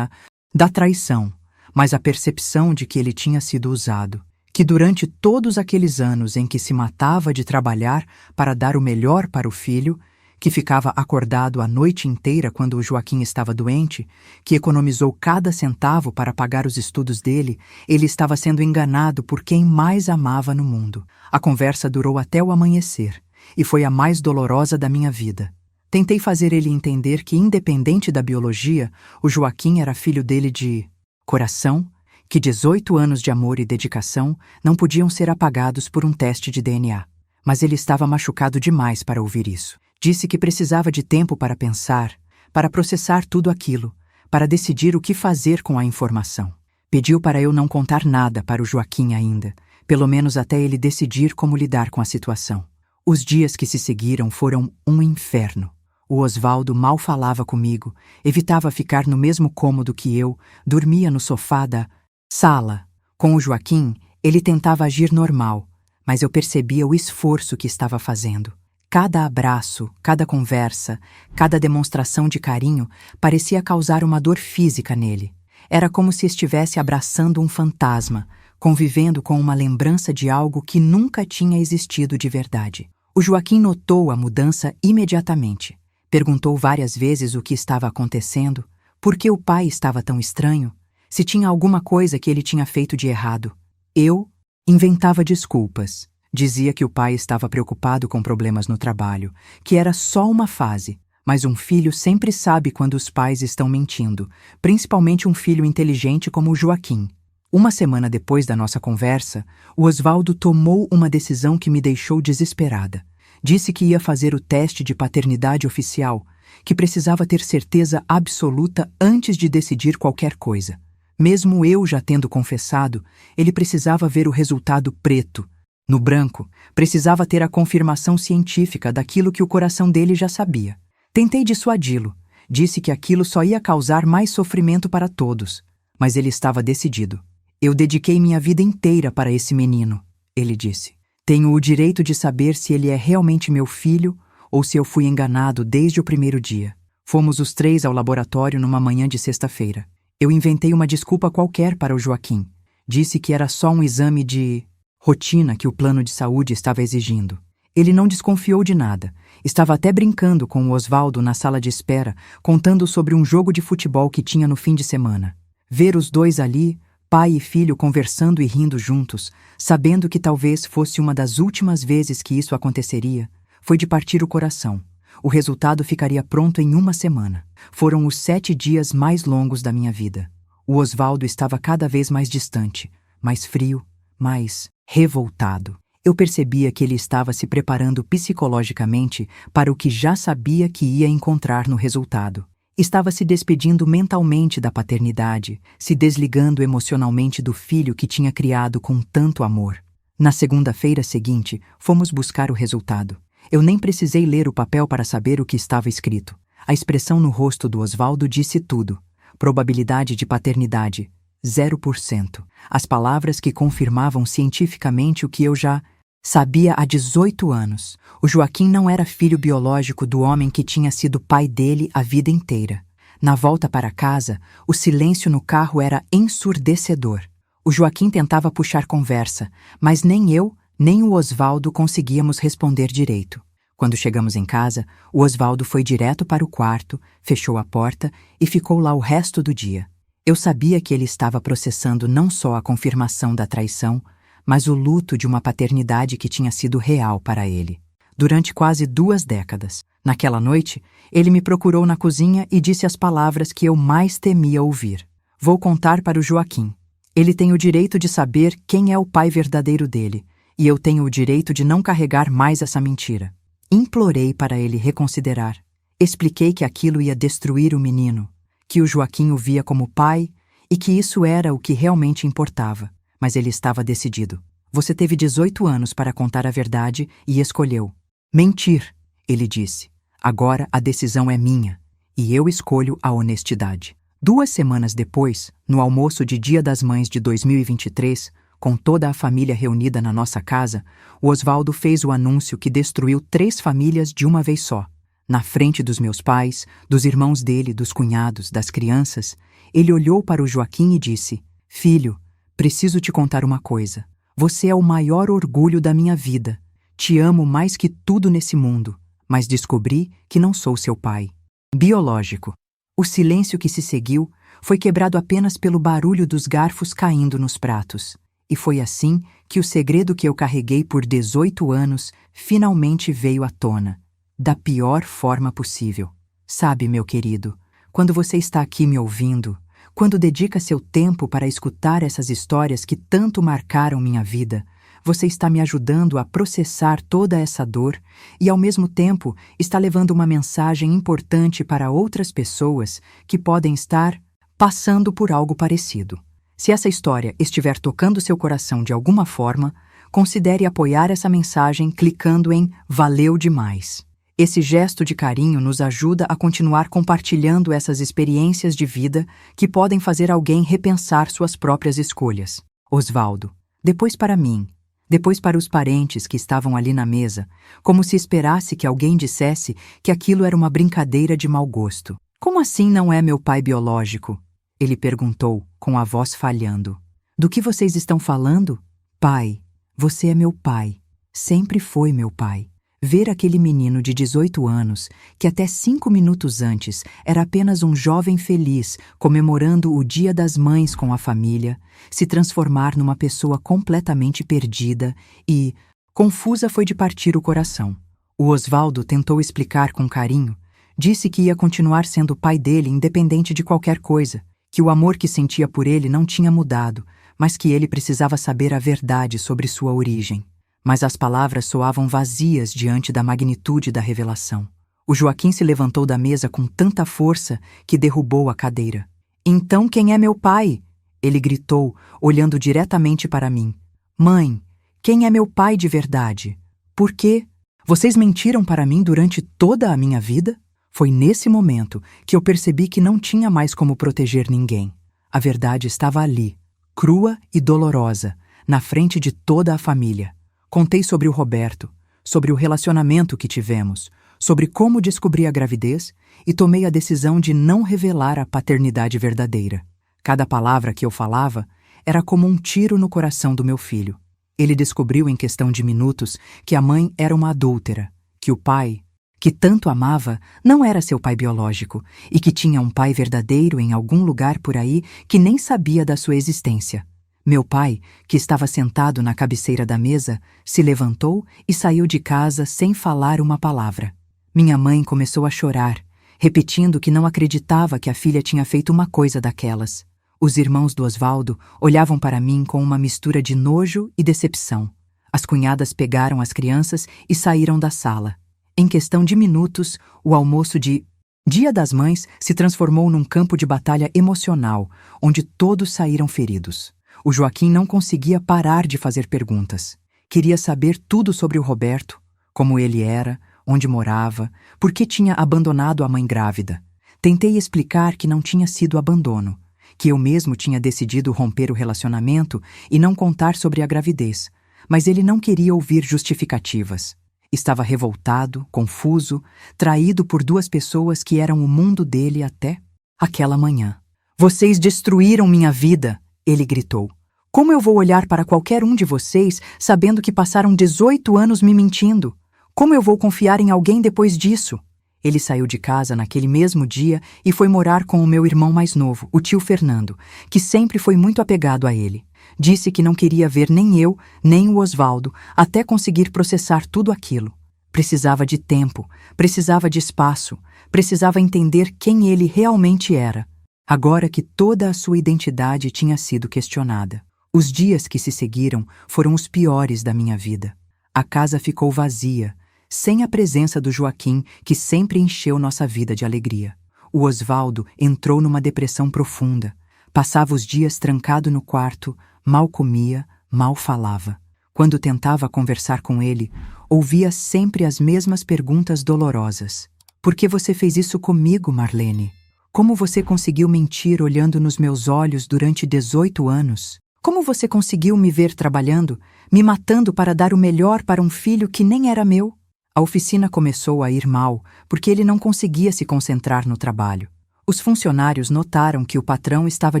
da traição, mas a percepção de que ele tinha sido usado, que durante todos aqueles anos em que se matava de trabalhar para dar o melhor para o filho, que ficava acordado a noite inteira quando o Joaquim estava doente, que economizou cada centavo para pagar os estudos dele, ele estava sendo enganado por quem mais amava no mundo. A conversa durou até o amanhecer, e foi a mais dolorosa da minha vida. Tentei fazer ele entender que, independente da biologia, o Joaquim era filho dele de coração, que 18 anos de amor e dedicação não podiam ser apagados por um teste de DNA. Mas ele estava machucado demais para ouvir isso. Disse que precisava de tempo para pensar, para processar tudo aquilo, para decidir o que fazer com a informação. Pediu para eu não contar nada para o Joaquim ainda, pelo menos até ele decidir como lidar com a situação. Os dias que se seguiram foram um inferno. O Osvaldo mal falava comigo, evitava ficar no mesmo cômodo que eu, dormia no sofá da sala. Com o Joaquim, ele tentava agir normal, mas eu percebia o esforço que estava fazendo. Cada abraço, cada conversa, cada demonstração de carinho parecia causar uma dor física nele. Era como se estivesse abraçando um fantasma, convivendo com uma lembrança de algo que nunca tinha existido de verdade. O Joaquim notou a mudança imediatamente. Perguntou várias vezes o que estava acontecendo, por que o pai estava tão estranho, se tinha alguma coisa que ele tinha feito de errado. Eu inventava desculpas. Dizia que o pai estava preocupado com problemas no trabalho, que era só uma fase, mas um filho sempre sabe quando os pais estão mentindo, principalmente um filho inteligente como o Joaquim. Uma semana depois da nossa conversa, o Osvaldo tomou uma decisão que me deixou desesperada. Disse que ia fazer o teste de paternidade oficial, que precisava ter certeza absoluta antes de decidir qualquer coisa. Mesmo eu já tendo confessado, ele precisava ver o resultado preto. No branco, precisava ter a confirmação científica daquilo que o coração dele já sabia. Tentei dissuadi-lo. Disse que aquilo só ia causar mais sofrimento para todos. Mas ele estava decidido. Eu dediquei minha vida inteira para esse menino, ele disse. Tenho o direito de saber se ele é realmente meu filho ou se eu fui enganado desde o primeiro dia. Fomos os 3 ao laboratório numa manhã de sexta-feira. Eu inventei uma desculpa qualquer para o Joaquim. Disse que era só um exame de rotina que o plano de saúde estava exigindo. Ele não desconfiou de nada. Estava até brincando com o Osvaldo na sala de espera, contando sobre um jogo de futebol que tinha no fim de semana. Ver os dois ali, pai e filho conversando e rindo juntos, sabendo que talvez fosse uma das últimas vezes que isso aconteceria, foi de partir o coração. O resultado ficaria pronto em 1 semana. Foram os 7 dias mais longos da minha vida. O Osvaldo estava cada vez mais distante, mais frio, mais revoltado. Eu percebia que ele estava se preparando psicologicamente para o que já sabia que ia encontrar no resultado. Estava se despedindo mentalmente da paternidade, se desligando emocionalmente do filho que tinha criado com tanto amor. Na segunda-feira seguinte, fomos buscar o resultado. Eu nem precisei ler o papel para saber o que estava escrito. A expressão no rosto do Osvaldo disse tudo. Probabilidade de paternidade, 0%. As palavras que confirmavam cientificamente o que eu já sabia há 18 anos. O Joaquim não era filho biológico do homem que tinha sido pai dele a vida inteira. Na volta para casa, o silêncio no carro era ensurdecedor. O Joaquim tentava puxar conversa, mas nem eu, nem o Osvaldo conseguíamos responder direito. Quando chegamos em casa, o Osvaldo foi direto para o quarto, fechou a porta e ficou lá o resto do dia. Eu sabia que ele estava processando não só a confirmação da traição, mas o luto de uma paternidade que tinha sido real para ele. Durante quase 2 décadas. Naquela noite, ele me procurou na cozinha e disse as palavras que eu mais temia ouvir. Vou contar para o Joaquim. Ele tem o direito de saber quem é o pai verdadeiro dele, e eu tenho o direito de não carregar mais essa mentira. Implorei para ele reconsiderar. Expliquei que aquilo ia destruir o menino, que o Joaquim o via como pai e que isso era o que realmente importava. Mas ele estava decidido. Você teve 18 anos para contar a verdade e escolheu mentir, ele disse. Agora a decisão é minha, e eu escolho a honestidade. 2 semanas depois, no almoço de Dia das Mães de 2023, com toda a família reunida na nossa casa, o Osvaldo fez o anúncio que destruiu 3 famílias de uma vez só. Na frente dos meus pais, dos irmãos dele, dos cunhados, das crianças, ele olhou para o Joaquim e disse: Filho, preciso te contar uma coisa. Você é o maior orgulho da minha vida. Te amo mais que tudo nesse mundo, mas descobri que não sou seu pai biológico. O silêncio que se seguiu foi quebrado apenas pelo barulho dos garfos caindo nos pratos. E foi assim que o segredo que eu carreguei por 18 anos finalmente veio à tona, da pior forma possível. Sabe, meu querido, quando você está aqui me ouvindo, quando dedica seu tempo para escutar essas histórias que tanto marcaram minha vida, você está me ajudando a processar toda essa dor e, ao mesmo tempo, está levando uma mensagem importante para outras pessoas que podem estar passando por algo parecido. Se essa história estiver tocando seu coração de alguma forma, considere apoiar essa mensagem clicando em Valeu demais. Esse gesto de carinho nos ajuda a continuar compartilhando essas experiências de vida que podem fazer alguém repensar suas próprias escolhas. Osvaldo. Depois para mim. Depois para os parentes que estavam ali na mesa, como se esperasse que alguém dissesse que aquilo era uma brincadeira de mau gosto. Como assim não é meu pai biológico? Ele perguntou, com a voz falhando. Do que vocês estão falando? Pai, você é meu pai. Sempre foi meu pai. Ver aquele menino de 18 anos, que até 5 minutos antes era apenas um jovem feliz comemorando o Dia das Mães com a família, se transformar numa pessoa completamente perdida e confusa foi de partir o coração. O Osvaldo tentou explicar com carinho, disse que ia continuar sendo o pai dele independente de qualquer coisa, que o amor que sentia por ele não tinha mudado, mas que ele precisava saber a verdade sobre sua origem. Mas as palavras soavam vazias diante da magnitude da revelação. O Joaquim se levantou da mesa com tanta força que derrubou a cadeira. Então quem é meu pai? Ele gritou, olhando diretamente para mim. Mãe, quem é meu pai de verdade? Por quê? Vocês mentiram para mim durante toda a minha vida? Foi nesse momento que eu percebi que não tinha mais como proteger ninguém. A verdade estava ali, crua e dolorosa, na frente de toda a família. Contei sobre o Roberto, sobre o relacionamento que tivemos, sobre como descobri a gravidez e tomei a decisão de não revelar a paternidade verdadeira. Cada palavra que eu falava era como um tiro no coração do meu filho. Ele descobriu em questão de minutos que a mãe era uma adúltera, que o pai, que tanto amava, não era seu pai biológico e que tinha um pai verdadeiro em algum lugar por aí que nem sabia da sua existência. Meu pai, que estava sentado na cabeceira da mesa, se levantou e saiu de casa sem falar uma palavra. Minha mãe começou a chorar, repetindo que não acreditava que a filha tinha feito uma coisa daquelas. Os irmãos do Osvaldo olhavam para mim com uma mistura de nojo e decepção. As cunhadas pegaram as crianças e saíram da sala. Em questão de minutos, o almoço de Dia das Mães se transformou num campo de batalha emocional, onde todos saíram feridos. O Joaquim não conseguia parar de fazer perguntas. Queria saber tudo sobre o Roberto, como ele era, onde morava, por que tinha abandonado a mãe grávida. Tentei explicar que não tinha sido abandono, que eu mesmo tinha decidido romper o relacionamento e não contar sobre a gravidez, mas ele não queria ouvir justificativas. Estava revoltado, confuso, traído por duas pessoas que eram o mundo dele até aquela manhã. "Vocês destruíram minha vida!" ele gritou. "Como eu vou olhar para qualquer um de vocês sabendo que passaram 18 anos me mentindo? Como eu vou confiar em alguém depois disso?" Ele saiu de casa naquele mesmo dia e foi morar com o meu irmão mais novo, o tio Fernando, que sempre foi muito apegado a ele. Disse que não queria ver nem eu, nem o Osvaldo, até conseguir processar tudo aquilo. Precisava de tempo, precisava de espaço, precisava entender quem ele realmente era, agora que toda a sua identidade tinha sido questionada. Os dias que se seguiram foram os piores da minha vida. A casa ficou vazia, sem a presença do Joaquim, que sempre encheu nossa vida de alegria. O Osvaldo entrou numa depressão profunda. Passava os dias trancado no quarto, mal comia, mal falava. Quando tentava conversar com ele, ouvia sempre as mesmas perguntas dolorosas. "Por que você fez isso comigo, Marlene? Como você conseguiu mentir olhando nos meus olhos durante 18 anos? Como você conseguiu me ver trabalhando, me matando para dar o melhor para um filho que nem era meu?" A oficina começou a ir mal, porque ele não conseguia se concentrar no trabalho. Os funcionários notaram que o patrão estava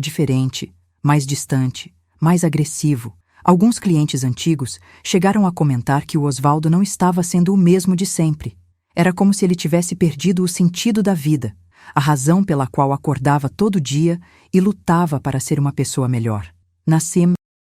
diferente, mais distante, mais agressivo. Alguns clientes antigos chegaram a comentar que o Osvaldo não estava sendo o mesmo de sempre. Era como se ele tivesse perdido o sentido da vida, a razão pela qual acordava todo dia e lutava para ser uma pessoa melhor. Na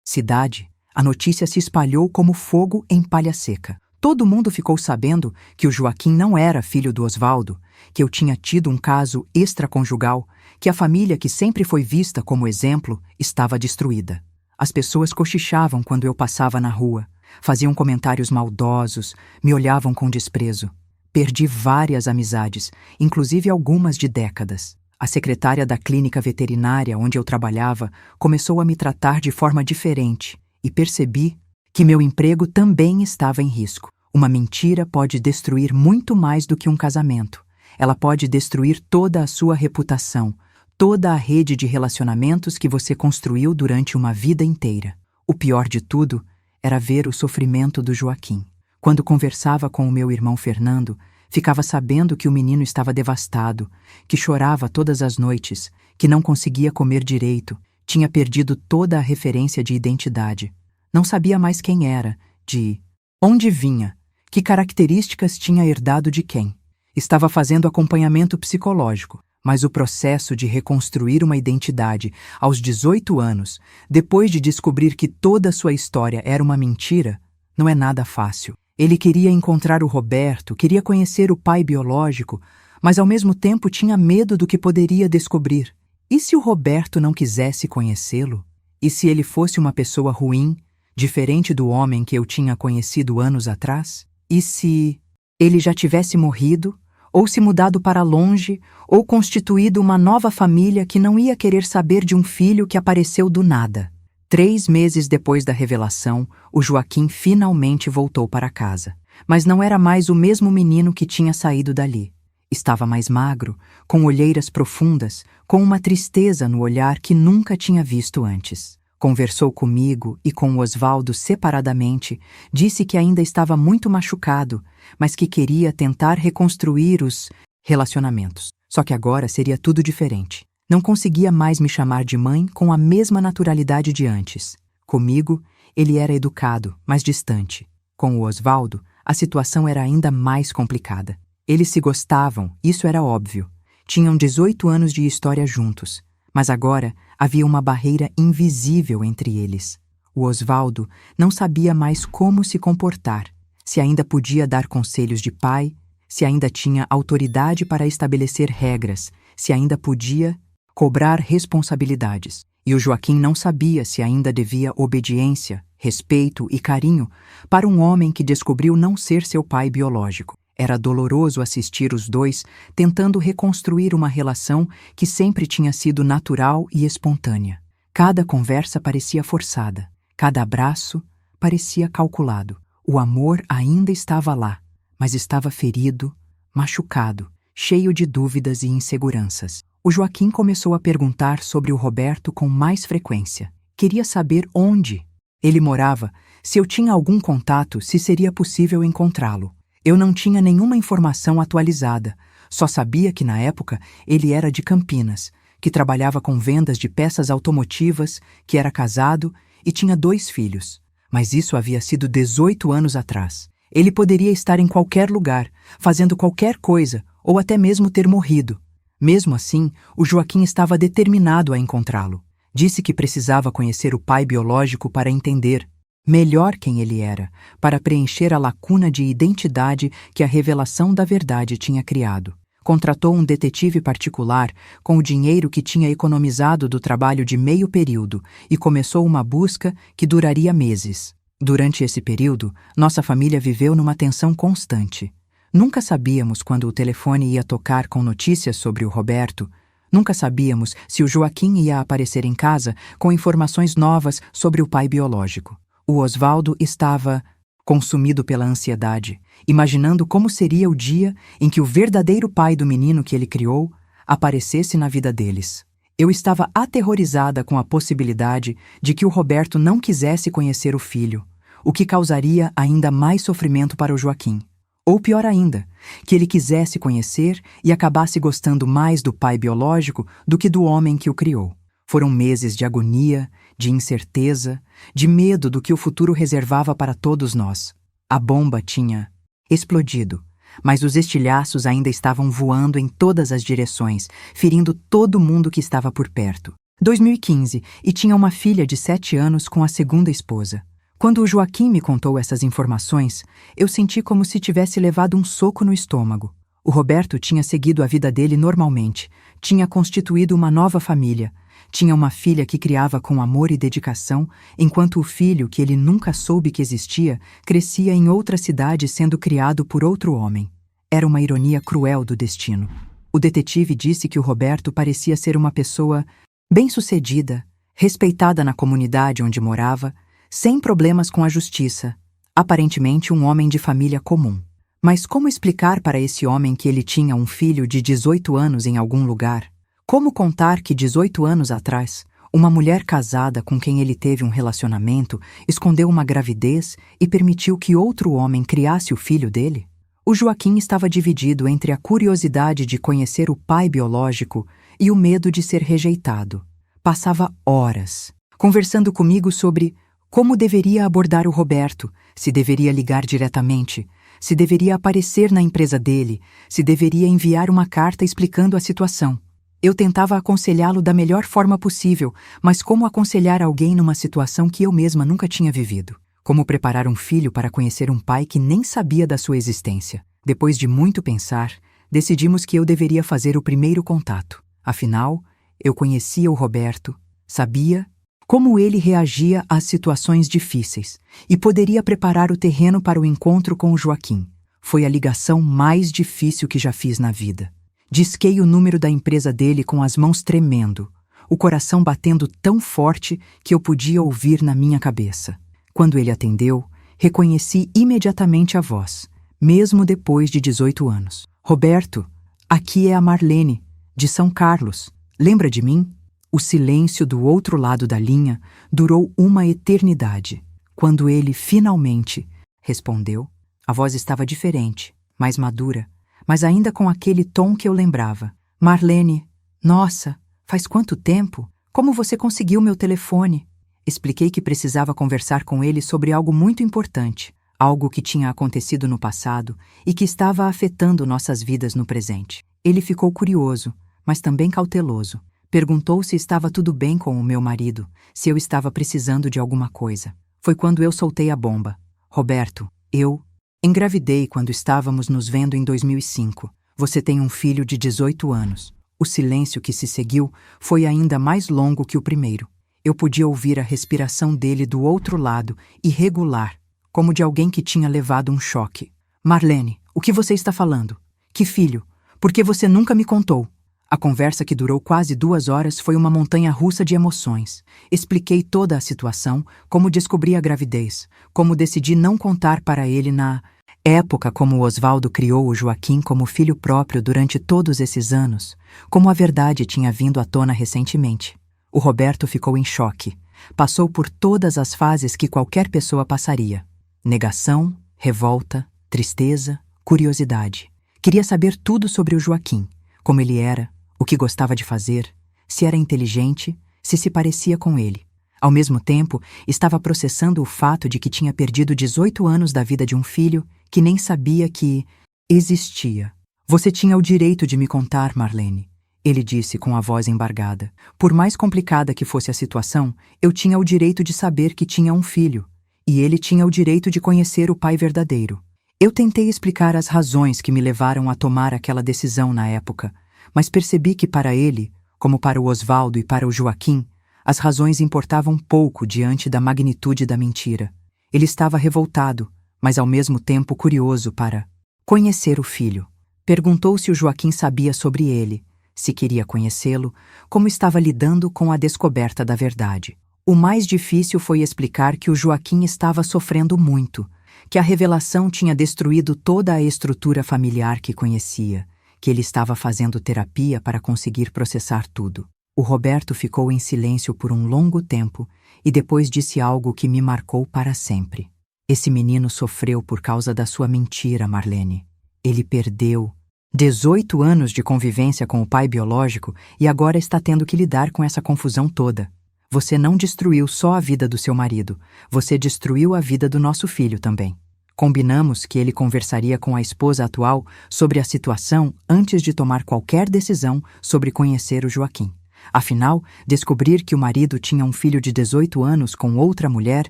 cidade, a notícia se espalhou como fogo em palha seca. Todo mundo ficou sabendo que o Joaquim não era filho do Osvaldo, que eu tinha tido um caso extraconjugal, que a família que sempre foi vista como exemplo estava destruída. As pessoas cochichavam quando eu passava na rua, faziam comentários maldosos, me olhavam com desprezo. Perdi várias amizades, inclusive algumas de décadas. A secretária da clínica veterinária onde eu trabalhava começou a me tratar de forma diferente e percebi que meu emprego também estava em risco. Uma mentira pode destruir muito mais do que um casamento. Ela pode destruir toda a sua reputação, toda a rede de relacionamentos que você construiu durante uma vida inteira. O pior de tudo era ver o sofrimento do Joaquim. Quando conversava com o meu irmão Fernando, ficava sabendo que o menino estava devastado, que chorava todas as noites, que não conseguia comer direito, tinha perdido toda a referência de identidade. Não sabia mais quem era, de onde vinha, que características tinha herdado de quem. Estava fazendo acompanhamento psicológico, mas o processo de reconstruir uma identidade aos 18 anos, depois de descobrir que toda a sua história era uma mentira, não é nada fácil. Ele queria encontrar o Roberto, queria conhecer o pai biológico, mas ao mesmo tempo tinha medo do que poderia descobrir. E se o Roberto não quisesse conhecê-lo? E se ele fosse uma pessoa ruim, diferente do homem que eu tinha conhecido anos atrás? E se ele já tivesse morrido, ou se mudado para longe, ou constituído uma nova família que não ia querer saber de um filho que apareceu do nada? 3 meses depois da revelação, o Joaquim finalmente voltou para casa. Mas não era mais o mesmo menino que tinha saído dali. Estava mais magro, com olheiras profundas, com uma tristeza no olhar que nunca tinha visto antes. Conversou comigo e com o Osvaldo separadamente, disse que ainda estava muito machucado, mas que queria tentar reconstruir os relacionamentos. Só que agora seria tudo diferente. Não conseguia mais me chamar de mãe com a mesma naturalidade de antes. Comigo, ele era educado, mas distante. Com o Osvaldo, a situação era ainda mais complicada. Eles se gostavam, isso era óbvio. Tinham 18 anos de história juntos. Mas agora havia uma barreira invisível entre eles. O Osvaldo não sabia mais como se comportar, se ainda podia dar conselhos de pai, se ainda tinha autoridade para estabelecer regras, se ainda podia cobrar responsabilidades. E o Joaquim não sabia se ainda devia obediência, respeito e carinho para um homem que descobriu não ser seu pai biológico. Era doloroso assistir os dois tentando reconstruir uma relação que sempre tinha sido natural e espontânea. Cada conversa parecia forçada, cada abraço parecia calculado. O amor ainda estava lá, mas estava ferido, machucado, cheio de dúvidas e inseguranças. O Joaquim começou a perguntar sobre o Roberto com mais frequência. Queria saber onde ele morava, se eu tinha algum contato, se seria possível encontrá-lo. Eu não tinha nenhuma informação atualizada, só sabia que na época ele era de Campinas, que trabalhava com vendas de peças automotivas, que era casado e tinha 2 filhos. Mas isso havia sido 18 anos atrás. Ele poderia estar em qualquer lugar, fazendo qualquer coisa, ou até mesmo ter morrido. Mesmo assim, o Joaquim estava determinado a encontrá-lo. Disse que precisava conhecer o pai biológico para entender melhor quem ele era, para preencher a lacuna de identidade que a revelação da verdade tinha criado. Contratou um detetive particular com o dinheiro que tinha economizado do trabalho de meio período e começou uma busca que duraria meses. Durante esse período, nossa família viveu numa tensão constante. Nunca sabíamos quando o telefone ia tocar com notícias sobre o Roberto. Nunca sabíamos se o Joaquim ia aparecer em casa com informações novas sobre o pai biológico. O Osvaldo estava consumido pela ansiedade, imaginando como seria o dia em que o verdadeiro pai do menino que ele criou aparecesse na vida deles. Eu estava aterrorizada com a possibilidade de que o Roberto não quisesse conhecer o filho, o que causaria ainda mais sofrimento para o Joaquim. Ou pior ainda, que ele quisesse conhecer e acabasse gostando mais do pai biológico do que do homem que o criou. Foram meses de agonia, de incerteza, de medo do que o futuro reservava para todos nós. A bomba tinha explodido, mas os estilhaços ainda estavam voando em todas as direções, ferindo todo mundo que estava por perto. 2015, e tinha uma filha de 7 anos com a segunda esposa. Quando o Joaquim me contou essas informações, eu senti como se tivesse levado um soco no estômago. O Roberto tinha seguido a vida dele normalmente, tinha constituído uma nova família, tinha uma filha que criava com amor e dedicação, enquanto o filho, que ele nunca soube que existia, crescia em outra cidade sendo criado por outro homem. Era uma ironia cruel do destino. O detetive disse que o Roberto parecia ser uma pessoa bem-sucedida, respeitada na comunidade onde morava, sem problemas com a justiça, aparentemente um homem de família comum. Mas como explicar para esse homem que ele tinha um filho de 18 anos em algum lugar? Como contar que 18 anos atrás, uma mulher casada com quem ele teve um relacionamento escondeu uma gravidez e permitiu que outro homem criasse o filho dele? O Joaquim estava dividido entre a curiosidade de conhecer o pai biológico e o medo de ser rejeitado. Passava horas conversando comigo sobre como deveria abordar o Roberto, se deveria ligar diretamente, se deveria aparecer na empresa dele, se deveria enviar uma carta explicando a situação. Eu tentava aconselhá-lo da melhor forma possível, mas como aconselhar alguém numa situação que eu mesma nunca tinha vivido? Como preparar um filho para conhecer um pai que nem sabia da sua existência? Depois de muito pensar, decidimos que eu deveria fazer o primeiro contato. Afinal, eu conhecia o Roberto, sabia como ele reagia às situações difíceis e poderia preparar o terreno para o encontro com o Joaquim. Foi a ligação mais difícil que já fiz na vida. Disquei o número da empresa dele com as mãos tremendo, o coração batendo tão forte que eu podia ouvir na minha cabeça. Quando ele atendeu, reconheci imediatamente a voz, mesmo depois de 18 anos. Roberto, aqui é a Marlene, de São Carlos. Lembra de mim? O silêncio do outro lado da linha durou uma eternidade. Quando ele finalmente respondeu, a voz estava diferente, mais madura, mas ainda com aquele tom que eu lembrava. Marlene, nossa, faz quanto tempo? Como você conseguiu meu telefone? Expliquei que precisava conversar com ele sobre algo muito importante, algo que tinha acontecido no passado e que estava afetando nossas vidas no presente. Ele ficou curioso, mas também cauteloso. Perguntou se estava tudo bem com o meu marido, se eu estava precisando de alguma coisa. Foi quando eu soltei a bomba. Roberto, eu engravidei quando estávamos nos vendo em 2005. Você tem um filho de 18 anos. O silêncio que se seguiu foi ainda mais longo que o primeiro. Eu podia ouvir a respiração dele do outro lado, irregular, como de alguém que tinha levado um choque. Marlene, O que você está falando? Que filho? Por que você nunca me contou? A conversa, que durou quase 2 horas, foi uma montanha-russa de emoções. Expliquei toda a situação, como descobri a gravidez, como decidi não contar para ele na época, como o Osvaldo criou o Joaquim como filho próprio durante todos esses anos, como a verdade tinha vindo à tona recentemente. O Roberto ficou em choque. Passou por todas as fases que qualquer pessoa passaria: negação, revolta, tristeza, curiosidade. Queria saber tudo sobre o Joaquim, como ele era, o que gostava de fazer, se era inteligente, se parecia com ele. Ao mesmo tempo, estava processando o fato de que tinha perdido 18 anos da vida de um filho que nem sabia que existia. Você tinha o direito de me contar, Marlene, ele disse com a voz embargada. Por mais complicada que fosse a situação, eu tinha o direito de saber que tinha um filho, e ele tinha o direito de conhecer o pai verdadeiro. Eu tentei explicar as razões que me levaram a tomar aquela decisão na época, mas percebi que para ele, como para o Osvaldo e para o Joaquim, as razões importavam pouco diante da magnitude da mentira. Ele estava revoltado, mas ao mesmo tempo curioso para conhecer o filho. Perguntou se o Joaquim sabia sobre ele, se queria conhecê-lo, como estava lidando com a descoberta da verdade. O mais difícil foi explicar que o Joaquim estava sofrendo muito, que a revelação tinha destruído toda a estrutura familiar que conhecia, que ele estava fazendo terapia para conseguir processar tudo. O Roberto ficou em silêncio por um longo tempo e depois disse algo que me marcou para sempre. Esse menino sofreu por causa da sua mentira, Marlene. Ele perdeu 18 anos de convivência com o pai biológico e agora está tendo que lidar com essa confusão toda. Você não destruiu só a vida do seu marido, você destruiu a vida do nosso filho também. Combinamos que ele conversaria com a esposa atual sobre a situação antes de tomar qualquer decisão sobre conhecer o Joaquim. Afinal, descobrir que o marido tinha um filho de 18 anos com outra mulher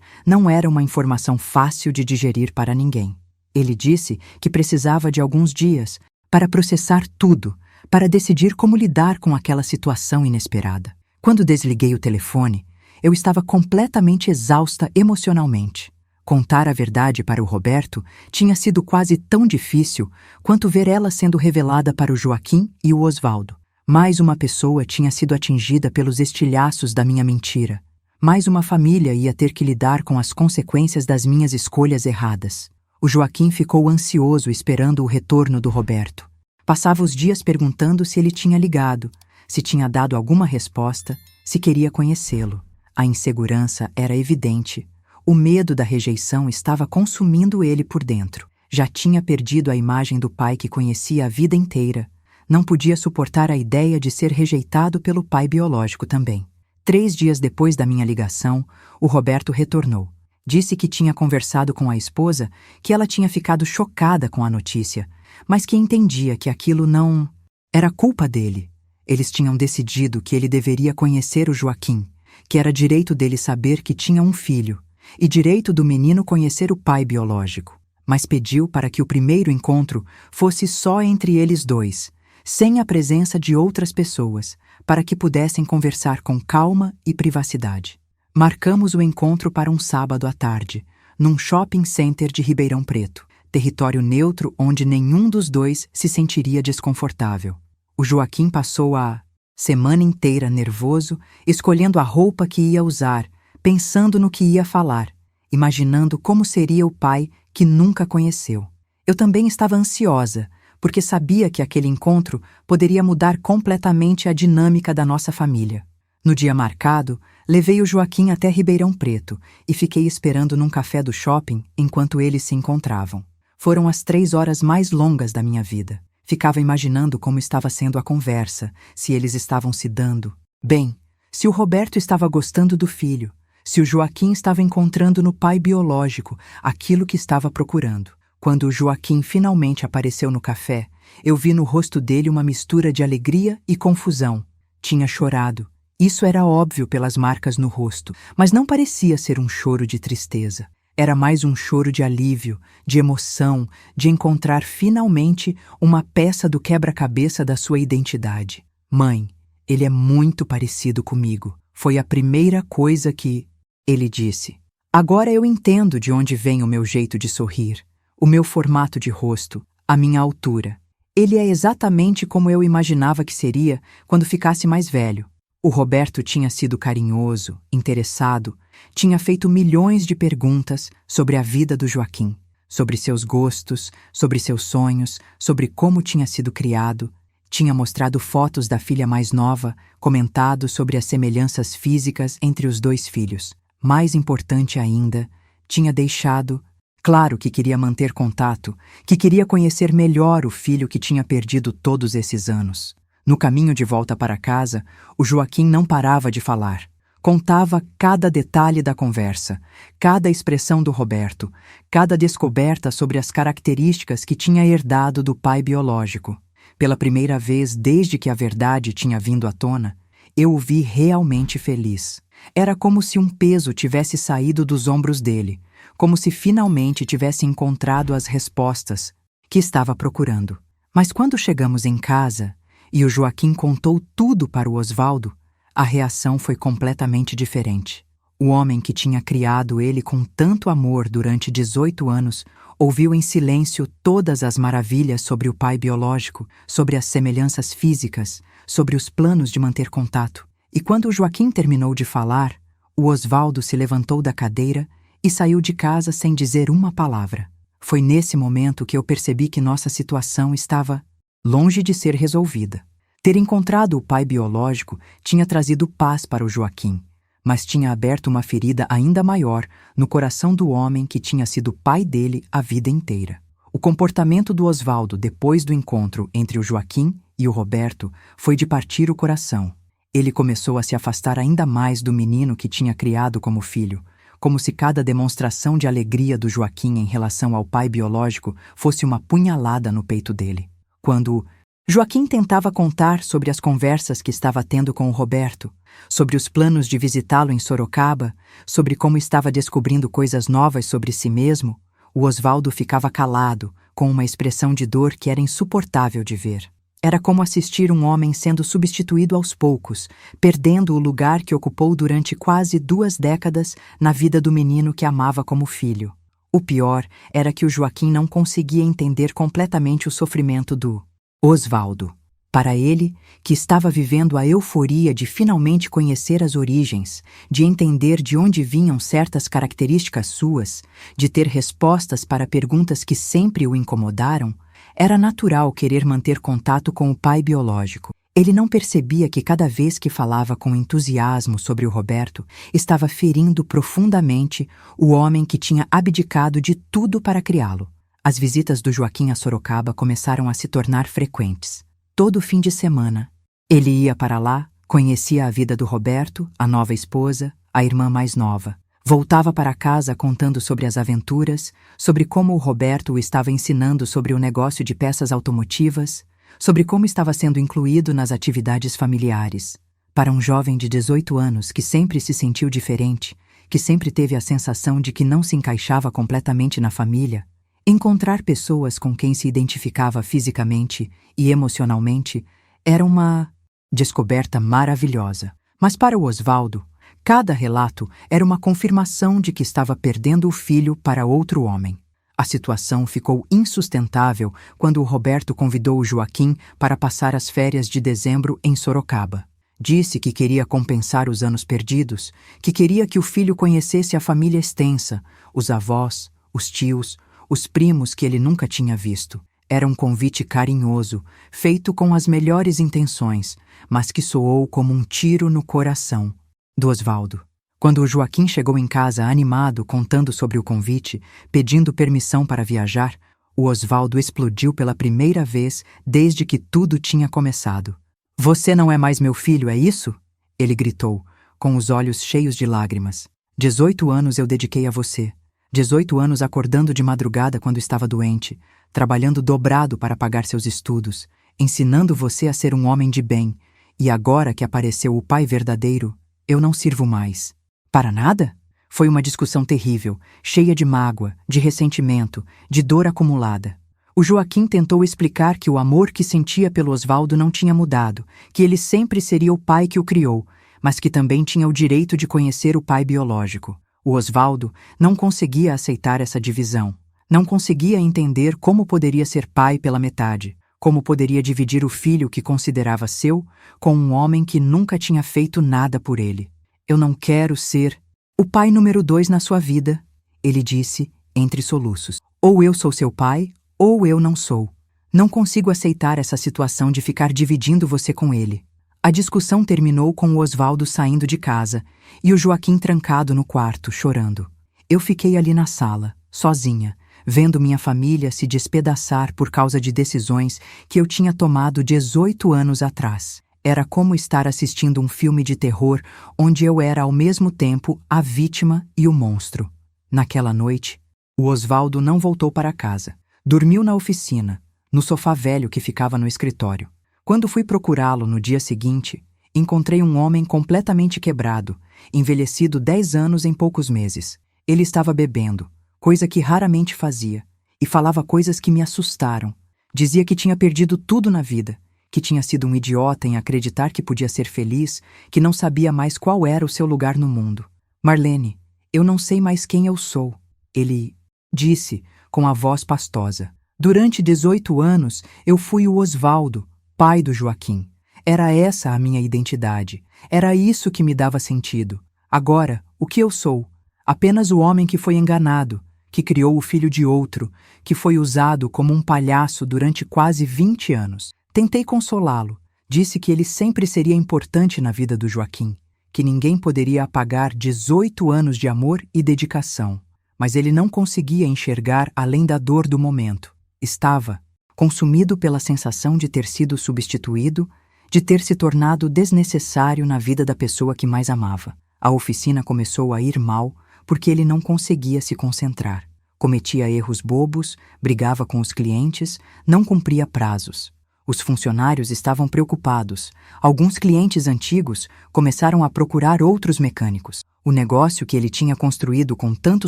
não era uma informação fácil de digerir para ninguém. Ele disse que precisava de alguns dias para processar tudo, para decidir como lidar com aquela situação inesperada. Quando desliguei o telefone, eu estava completamente exausta emocionalmente. Contar a verdade para o Roberto tinha sido quase tão difícil quanto ver ela sendo revelada para o Joaquim e o Osvaldo. Mais uma pessoa tinha sido atingida pelos estilhaços da minha mentira. Mais uma família ia ter que lidar com as consequências das minhas escolhas erradas. O Joaquim ficou ansioso esperando o retorno do Roberto. Passava os dias perguntando se ele tinha ligado, se tinha dado alguma resposta, se queria conhecê-lo. A insegurança era evidente. O medo da rejeição estava consumindo ele por dentro. Já tinha perdido a imagem do pai que conhecia a vida inteira. Não podia suportar a ideia de ser rejeitado pelo pai biológico também. 3 dias depois da minha ligação, o Roberto retornou. Disse que tinha conversado com a esposa, que ela tinha ficado chocada com a notícia, mas que entendia que aquilo não era culpa dele. Eles tinham decidido que ele deveria conhecer o Joaquim, que era direito dele saber que tinha um filho, e direito do menino conhecer o pai biológico. Mas pediu para que o primeiro encontro fosse só entre eles dois, sem a presença de outras pessoas, para que pudessem conversar com calma e privacidade. Marcamos o encontro para um sábado à tarde, num shopping center de Ribeirão Preto, território neutro onde nenhum dos dois se sentiria desconfortável. O Joaquim passou a semana inteira nervoso, escolhendo a roupa que ia usar, pensando no que ia falar, imaginando como seria o pai que nunca conheceu. Eu também estava ansiosa, porque sabia que aquele encontro poderia mudar completamente a dinâmica da nossa família. No dia marcado, levei o Joaquim até Ribeirão Preto e fiquei esperando num café do shopping enquanto eles se encontravam. Foram as 3 horas mais longas da minha vida. Ficava imaginando como estava sendo a conversa, se eles estavam se dando bem, se o Roberto estava gostando do filho, se o Joaquim estava encontrando no pai biológico aquilo que estava procurando. Quando o Joaquim finalmente apareceu no café, eu vi no rosto dele uma mistura de alegria e confusão. Tinha chorado. Isso era óbvio pelas marcas no rosto, mas não parecia ser um choro de tristeza. Era mais um choro de alívio, de emoção, de encontrar finalmente uma peça do quebra-cabeça da sua identidade. Mãe, ele é muito parecido comigo. Foi a primeira coisa que ele disse. Agora eu entendo de onde vem o meu jeito de sorrir, o meu formato de rosto, à minha altura. Ele é exatamente como eu imaginava que seria quando ficasse mais velho. O Roberto tinha sido carinhoso, interessado, tinha feito milhões de perguntas sobre a vida do Joaquim, sobre seus gostos, sobre seus sonhos, sobre como tinha sido criado, tinha mostrado fotos da filha mais nova, comentado sobre as semelhanças físicas entre os dois filhos. Mais importante ainda, tinha deixado claro que queria manter contato, que queria conhecer melhor o filho que tinha perdido todos esses anos. No caminho de volta para casa, o Joaquim não parava de falar. Contava cada detalhe da conversa, cada expressão do Roberto, cada descoberta sobre as características que tinha herdado do pai biológico. Pela primeira vez desde que a verdade tinha vindo à tona, eu o vi realmente feliz. Era como se um peso tivesse saído dos ombros dele, como se finalmente tivesse encontrado as respostas que estava procurando. Mas quando chegamos em casa e o Joaquim contou tudo para o Osvaldo, a reação foi completamente diferente. O homem que tinha criado ele com tanto amor durante 18 anos ouviu em silêncio todas as maravilhas sobre o pai biológico, sobre as semelhanças físicas, sobre os planos de manter contato. E quando o Joaquim terminou de falar, o Osvaldo se levantou da cadeira e saiu de casa sem dizer uma palavra. Foi nesse momento que eu percebi que nossa situação estava longe de ser resolvida. Ter encontrado o pai biológico tinha trazido paz para o Joaquim, mas tinha aberto uma ferida ainda maior no coração do homem que tinha sido pai dele a vida inteira. O comportamento do Osvaldo depois do encontro entre o Joaquim e o Roberto foi de partir o coração. Ele começou a se afastar ainda mais do menino que tinha criado como filho, como se cada demonstração de alegria do Joaquim em relação ao pai biológico fosse uma punhalada no peito dele. Quando Joaquim tentava contar sobre as conversas que estava tendo com o Roberto, sobre os planos de visitá-lo em Sorocaba, sobre como estava descobrindo coisas novas sobre si mesmo, o Osvaldo ficava calado, com uma expressão de dor que era insuportável de ver. Era como assistir um homem sendo substituído aos poucos, perdendo o lugar que ocupou durante quase 2 décadas na vida do menino que amava como filho. O pior era que o Joaquim não conseguia entender completamente o sofrimento do Osvaldo. Para ele, que estava vivendo a euforia de finalmente conhecer as origens, de entender de onde vinham certas características suas, de ter respostas para perguntas que sempre o incomodaram, era natural querer manter contato com o pai biológico. Ele não percebia que cada vez que falava com entusiasmo sobre o Roberto, estava ferindo profundamente o homem que tinha abdicado de tudo para criá-lo. As visitas do Joaquim a Sorocaba começaram a se tornar frequentes. Todo fim de semana, ele ia para lá, conhecia a vida do Roberto, a nova esposa, a irmã mais nova. Voltava para casa contando sobre as aventuras, sobre como o Roberto o estava ensinando sobre o negócio de peças automotivas, sobre como estava sendo incluído nas atividades familiares. Para um jovem de 18 anos que sempre se sentiu diferente, que sempre teve a sensação de que não se encaixava completamente na família, encontrar pessoas com quem se identificava fisicamente e emocionalmente era uma descoberta maravilhosa. Mas para o Osvaldo, cada relato era uma confirmação de que estava perdendo o filho para outro homem. A situação ficou insustentável quando o Roberto convidou o Joaquim para passar as férias de dezembro em Sorocaba. Disse que queria compensar os anos perdidos, que queria que o filho conhecesse a família extensa, os avós, os tios, os primos que ele nunca tinha visto. Era um convite carinhoso, feito com as melhores intenções, mas que soou como um tiro no coração do Osvaldo. Quando o Joaquim chegou em casa animado, contando sobre o convite, pedindo permissão para viajar, o Osvaldo explodiu pela primeira vez desde que tudo tinha começado. "Você não é mais meu filho, é isso?" Ele gritou, com os olhos cheios de lágrimas. 18 anos eu dediquei a você. 18 anos acordando de madrugada quando estava doente, trabalhando dobrado para pagar seus estudos, ensinando você a ser um homem de bem, e agora que apareceu o pai verdadeiro, eu não sirvo mais. Para nada? Foi uma discussão terrível, cheia de mágoa, de ressentimento, de dor acumulada. O Joaquim tentou explicar que o amor que sentia pelo Osvaldo não tinha mudado, que ele sempre seria o pai que o criou, mas que também tinha o direito de conhecer o pai biológico. O Osvaldo não conseguia aceitar essa divisão. Não conseguia entender como poderia ser pai pela metade, como poderia dividir o filho que considerava seu com um homem que nunca tinha feito nada por ele. Eu não quero ser o pai número 2 na sua vida, ele disse, entre soluços. Ou eu sou seu pai, ou eu não sou. Não consigo aceitar essa situação de ficar dividindo você com ele. A discussão terminou com o Osvaldo saindo de casa e o Joaquim trancado no quarto, chorando. Eu fiquei ali na sala, sozinha, vendo minha família se despedaçar por causa de decisões que eu tinha tomado 18 anos atrás. Era como estar assistindo um filme de terror onde eu era ao mesmo tempo a vítima e o monstro. Naquela noite, o Osvaldo não voltou para casa. Dormiu na oficina, no sofá velho que ficava no escritório. Quando fui procurá-lo no dia seguinte, encontrei um homem completamente quebrado, envelhecido 10 anos em poucos meses. Ele estava bebendo, coisa que raramente fazia, e falava coisas que me assustaram. Dizia que tinha perdido tudo na vida, que tinha sido um idiota em acreditar que podia ser feliz, que não sabia mais qual era o seu lugar no mundo. Marlene, eu não sei mais quem eu sou, ele disse com a voz pastosa. Durante 18 anos, eu fui o Osvaldo, pai do Joaquim. Era essa a minha identidade. Era isso que me dava sentido. Agora, o que eu sou? Apenas o homem que foi enganado, que criou o filho de outro, que foi usado como um palhaço durante quase 20 anos. Tentei consolá-lo. Disse que ele sempre seria importante na vida do Joaquim, que ninguém poderia apagar 18 anos de amor e dedicação. Mas ele não conseguia enxergar além da dor do momento. Estava consumido pela sensação de ter sido substituído, de ter se tornado desnecessário na vida da pessoa que mais amava. A oficina começou a ir mal porque ele não conseguia se concentrar. Cometia erros bobos, brigava com os clientes, não cumpria prazos. Os funcionários estavam preocupados. Alguns clientes antigos começaram a procurar outros mecânicos. O negócio que ele tinha construído com tanto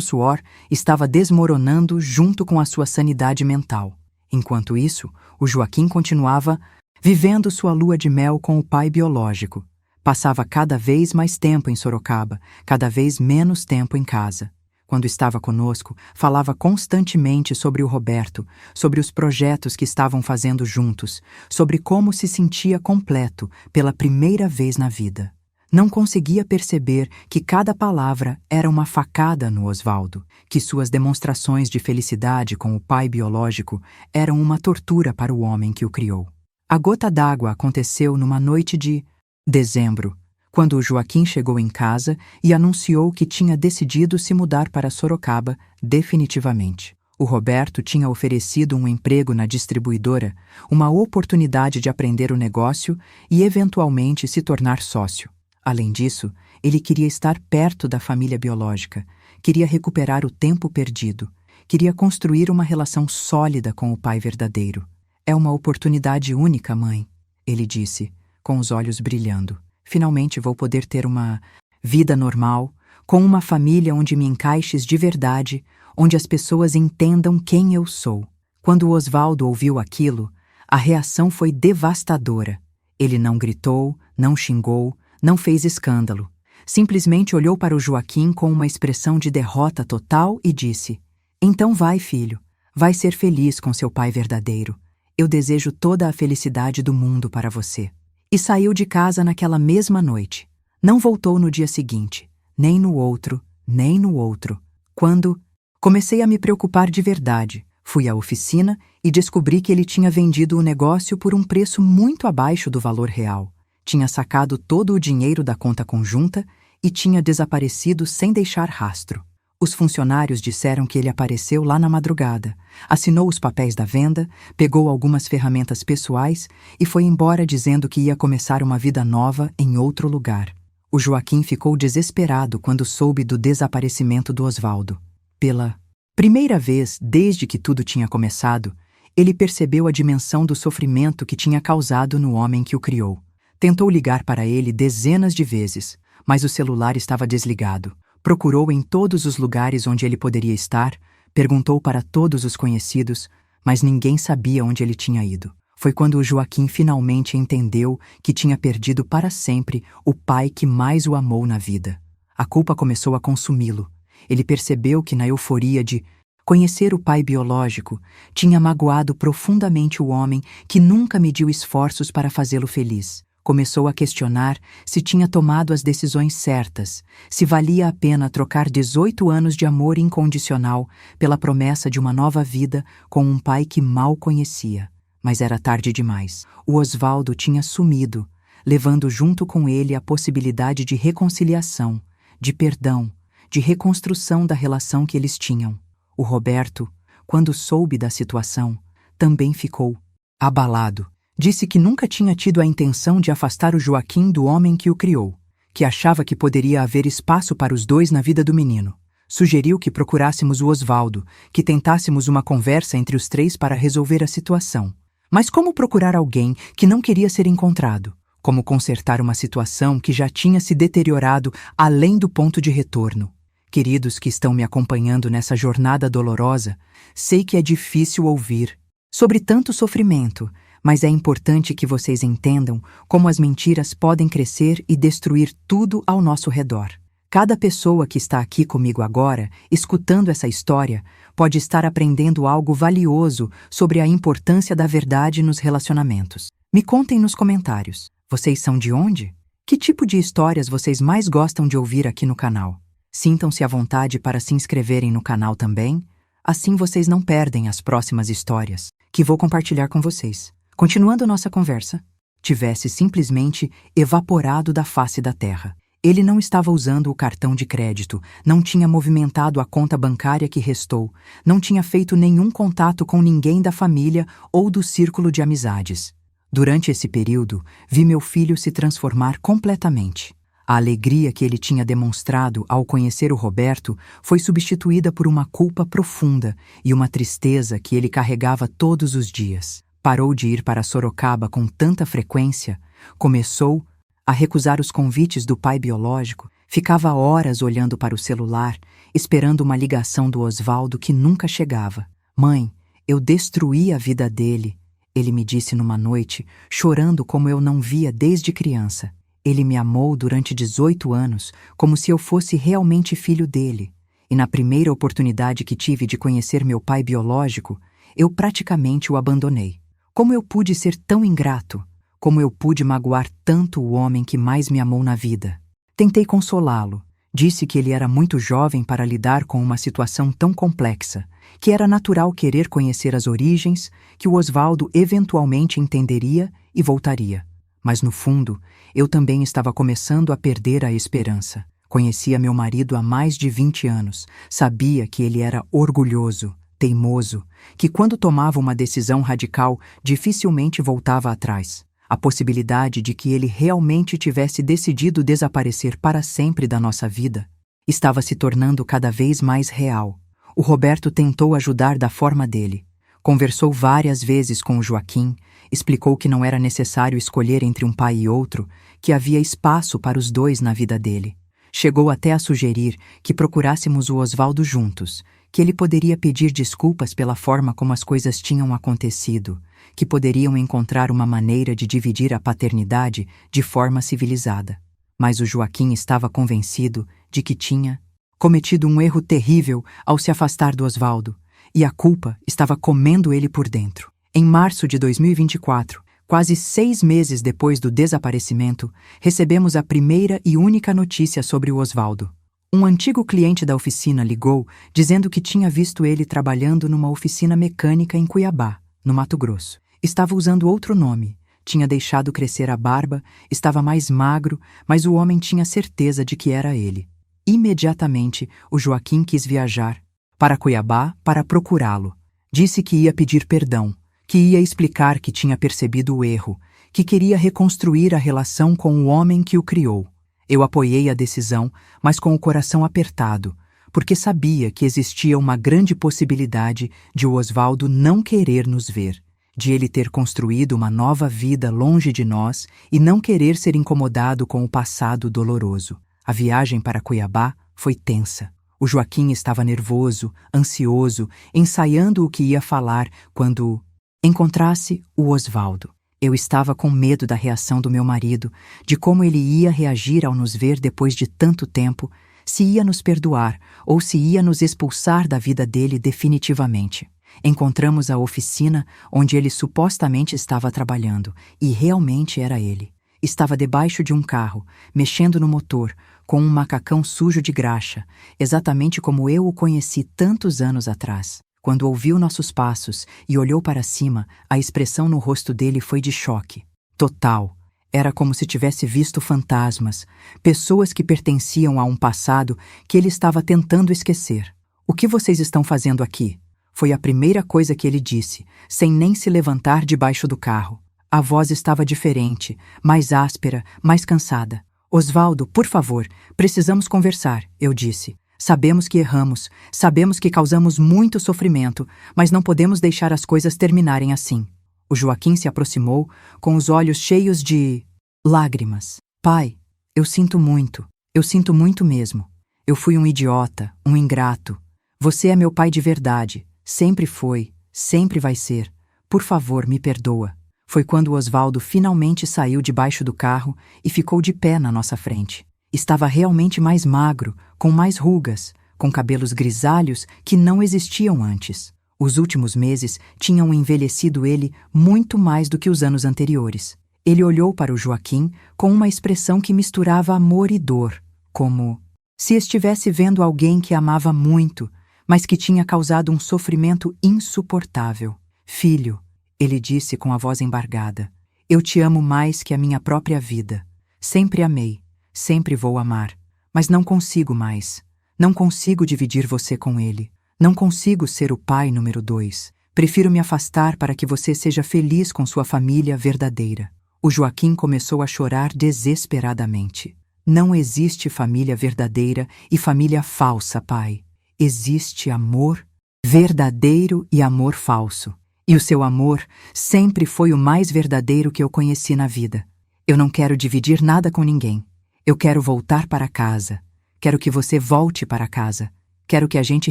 suor estava desmoronando junto com a sua sanidade mental. Enquanto isso, o Joaquim continuava vivendo sua lua de mel com o pai biológico. Passava cada vez mais tempo em Sorocaba, cada vez menos tempo em casa. Quando estava conosco, falava constantemente sobre o Roberto, sobre os projetos que estavam fazendo juntos, sobre como se sentia completo pela primeira vez na vida. Não conseguia perceber que cada palavra era uma facada no Osvaldo, que suas demonstrações de felicidade com o pai biológico eram uma tortura para o homem que o criou. A gota d'água aconteceu numa noite de dezembro, quando o Joaquim chegou em casa e anunciou que tinha decidido se mudar para Sorocaba definitivamente. O Roberto tinha oferecido um emprego na distribuidora, uma oportunidade de aprender o negócio e eventualmente se tornar sócio. Além disso, ele queria estar perto da família biológica, queria recuperar o tempo perdido, queria construir uma relação sólida com o pai verdadeiro. É uma oportunidade única, mãe, ele disse, com os olhos brilhando. Finalmente vou poder ter uma vida normal, com uma família onde me encaixes de verdade, onde as pessoas entendam quem eu sou. Quando o Osvaldo ouviu aquilo, a reação foi devastadora. Ele não gritou, não xingou, não fez escândalo. Simplesmente olhou para o Joaquim com uma expressão de derrota total e disse: "Então vai, filho. Vai ser feliz com seu pai verdadeiro. Eu desejo toda a felicidade do mundo para você." E saiu de casa naquela mesma noite. Não voltou no dia seguinte, nem no outro, nem no outro. Quando comecei a me preocupar de verdade, fui à oficina e descobri que ele tinha vendido o negócio por um preço muito abaixo do valor real. Tinha sacado todo o dinheiro da conta conjunta e tinha desaparecido sem deixar rastro. Os funcionários disseram que ele apareceu lá na madrugada, assinou os papéis da venda, pegou algumas ferramentas pessoais e foi embora dizendo que ia começar uma vida nova em outro lugar. O Joaquim ficou desesperado quando soube do desaparecimento do Osvaldo. Pela primeira vez desde que tudo tinha começado, ele percebeu a dimensão do sofrimento que tinha causado no homem que o criou. Tentou ligar para ele dezenas de vezes, mas o celular estava desligado. Procurou em todos os lugares onde ele poderia estar, perguntou para todos os conhecidos, mas ninguém sabia onde ele tinha ido. Foi quando o Joaquim finalmente entendeu que tinha perdido para sempre o pai que mais o amou na vida. A culpa começou a consumi-lo. Ele percebeu que na euforia de Conhecer o pai biológico tinha magoado profundamente o homem que nunca mediu esforços para fazê-lo feliz. Começou a questionar se tinha tomado as decisões certas, se valia a pena trocar 18 anos de amor incondicional pela promessa de uma nova vida com um pai que mal conhecia. Mas era tarde demais. O Osvaldo tinha sumido, levando junto com ele a possibilidade de reconciliação, de perdão, de reconstrução da relação que eles tinham. O Roberto, quando soube da situação, também ficou abalado. Disse que nunca tinha tido a intenção de afastar o Joaquim do homem que o criou, que achava que poderia haver espaço para os dois na vida do menino. Sugeriu que procurássemos o Osvaldo, que tentássemos uma conversa entre os três para resolver a situação. Mas como procurar alguém que não queria ser encontrado? Como consertar uma situação que já tinha se deteriorado além do ponto de retorno? Queridos que estão me acompanhando nessa jornada dolorosa, sei que é difícil ouvir sobre tanto sofrimento, mas é importante que vocês entendam como as mentiras podem crescer e destruir tudo ao nosso redor. Cada pessoa que está aqui comigo agora, escutando essa história, pode estar aprendendo algo valioso sobre a importância da verdade nos relacionamentos. Me contem nos comentários. Vocês são de onde? Que tipo de histórias vocês mais gostam de ouvir aqui no canal? Sintam-se à vontade para se inscreverem no canal também, assim vocês não perdem as próximas histórias que vou compartilhar com vocês. Continuando nossa conversa, tivesse simplesmente evaporado da face da terra. Ele não estava usando o cartão de crédito, não tinha movimentado a conta bancária que restou, não tinha feito nenhum contato com ninguém da família ou do círculo de amizades. Durante esse período, vi meu filho se transformar completamente. A alegria que ele tinha demonstrado ao conhecer o Roberto foi substituída por uma culpa profunda e uma tristeza que ele carregava todos os dias. Parou de ir para Sorocaba com tanta frequência, começou a recusar os convites do pai biológico, ficava horas olhando para o celular, esperando uma ligação do Osvaldo que nunca chegava. Mãe, eu destruí a vida dele, ele me disse numa noite, chorando como eu não via desde criança. Ele me amou durante 18 anos, como se eu fosse realmente filho dele. E na primeira oportunidade que tive de conhecer meu pai biológico, eu praticamente o abandonei. Como eu pude ser tão ingrato? Como eu pude magoar tanto o homem que mais me amou na vida? Tentei consolá-lo. Disse que ele era muito jovem para lidar com uma situação tão complexa, que era natural querer conhecer as origens, que o Osvaldo eventualmente entenderia e voltaria. Mas no fundo, eu também estava começando a perder a esperança. Conhecia meu marido há mais de 20 anos. Sabia que ele era orgulhoso, teimoso, que quando tomava uma decisão radical, dificilmente voltava atrás. A possibilidade de que ele realmente tivesse decidido desaparecer para sempre da nossa vida estava se tornando cada vez mais real. O Roberto tentou ajudar da forma dele. Conversou várias vezes com o Joaquim, explicou que não era necessário escolher entre um pai e outro, que havia espaço para os dois na vida dele. Chegou até a sugerir que procurássemos o Osvaldo juntos, que ele poderia pedir desculpas pela forma como as coisas tinham acontecido, que poderiam encontrar uma maneira de dividir a paternidade de forma civilizada. Mas o Joaquim estava convencido de que tinha cometido um erro terrível ao se afastar do Osvaldo, e a culpa estava comendo ele por dentro. Em março de 2024, quase 6 meses depois do desaparecimento, recebemos a primeira e única notícia sobre o Osvaldo. Um antigo cliente da oficina ligou dizendo que tinha visto ele trabalhando numa oficina mecânica em Cuiabá, no Mato Grosso. Estava usando outro nome, tinha deixado crescer a barba, estava mais magro, mas o homem tinha certeza de que era ele. Imediatamente, o Joaquim quis viajar para Cuiabá para procurá-lo. Disse que ia pedir perdão, que ia explicar que tinha percebido o erro, que queria reconstruir a relação com o homem que o criou. Eu apoiei a decisão, mas com o coração apertado, porque sabia que existia uma grande possibilidade de o Osvaldo não querer nos ver, de ele ter construído uma nova vida longe de nós e não querer ser incomodado com o passado doloroso. A viagem para Cuiabá foi tensa. O Joaquim estava nervoso, ansioso, ensaiando o que ia falar quando encontrasse o Osvaldo. Eu estava com medo da reação do meu marido, de como ele ia reagir ao nos ver depois de tanto tempo, se ia nos perdoar ou se ia nos expulsar da vida dele definitivamente. Encontramos a oficina onde ele supostamente estava trabalhando, e realmente era ele. Estava debaixo de um carro, mexendo no motor, com um macacão sujo de graxa, exatamente como eu o conheci tantos anos atrás. Quando ouviu nossos passos e olhou para cima, a expressão no rosto dele foi de choque. Total. Era como se tivesse visto fantasmas, pessoas que pertenciam a um passado que ele estava tentando esquecer. "O que vocês estão fazendo aqui?" Foi a primeira coisa que ele disse, sem nem se levantar debaixo do carro. A voz estava diferente, mais áspera, mais cansada. "Osvaldo, por favor, precisamos conversar", eu disse. "Sabemos que erramos, sabemos que causamos muito sofrimento, mas não podemos deixar as coisas terminarem assim." O Joaquim se aproximou, com os olhos cheios de lágrimas. "Pai, eu sinto muito mesmo. Eu fui um idiota, um ingrato. Você é meu pai de verdade, sempre foi, sempre vai ser. Por favor, me perdoa." Foi quando o Osvaldo finalmente saiu debaixo do carro e ficou de pé na nossa frente. Estava realmente mais magro, com mais rugas, com cabelos grisalhos que não existiam antes. Os últimos meses tinham envelhecido ele muito mais do que os anos anteriores. Ele olhou para o Joaquim com uma expressão que misturava amor e dor, como se estivesse vendo alguém que amava muito, mas que tinha causado um sofrimento insuportável. "Filho", ele disse com a voz embargada, "eu te amo mais que a minha própria vida. Sempre amei, sempre vou amar, mas não consigo mais. Não consigo dividir você com ele. Não consigo ser o pai número 2. Prefiro me afastar para que você seja feliz com sua família verdadeira." O Joaquim começou a chorar desesperadamente. "Não existe família verdadeira e família falsa, pai. Existe amor verdadeiro e amor falso. E o seu amor sempre foi o mais verdadeiro que eu conheci na vida. Eu não quero dividir nada com ninguém. Eu quero voltar para casa. Quero que você volte para casa. Quero que a gente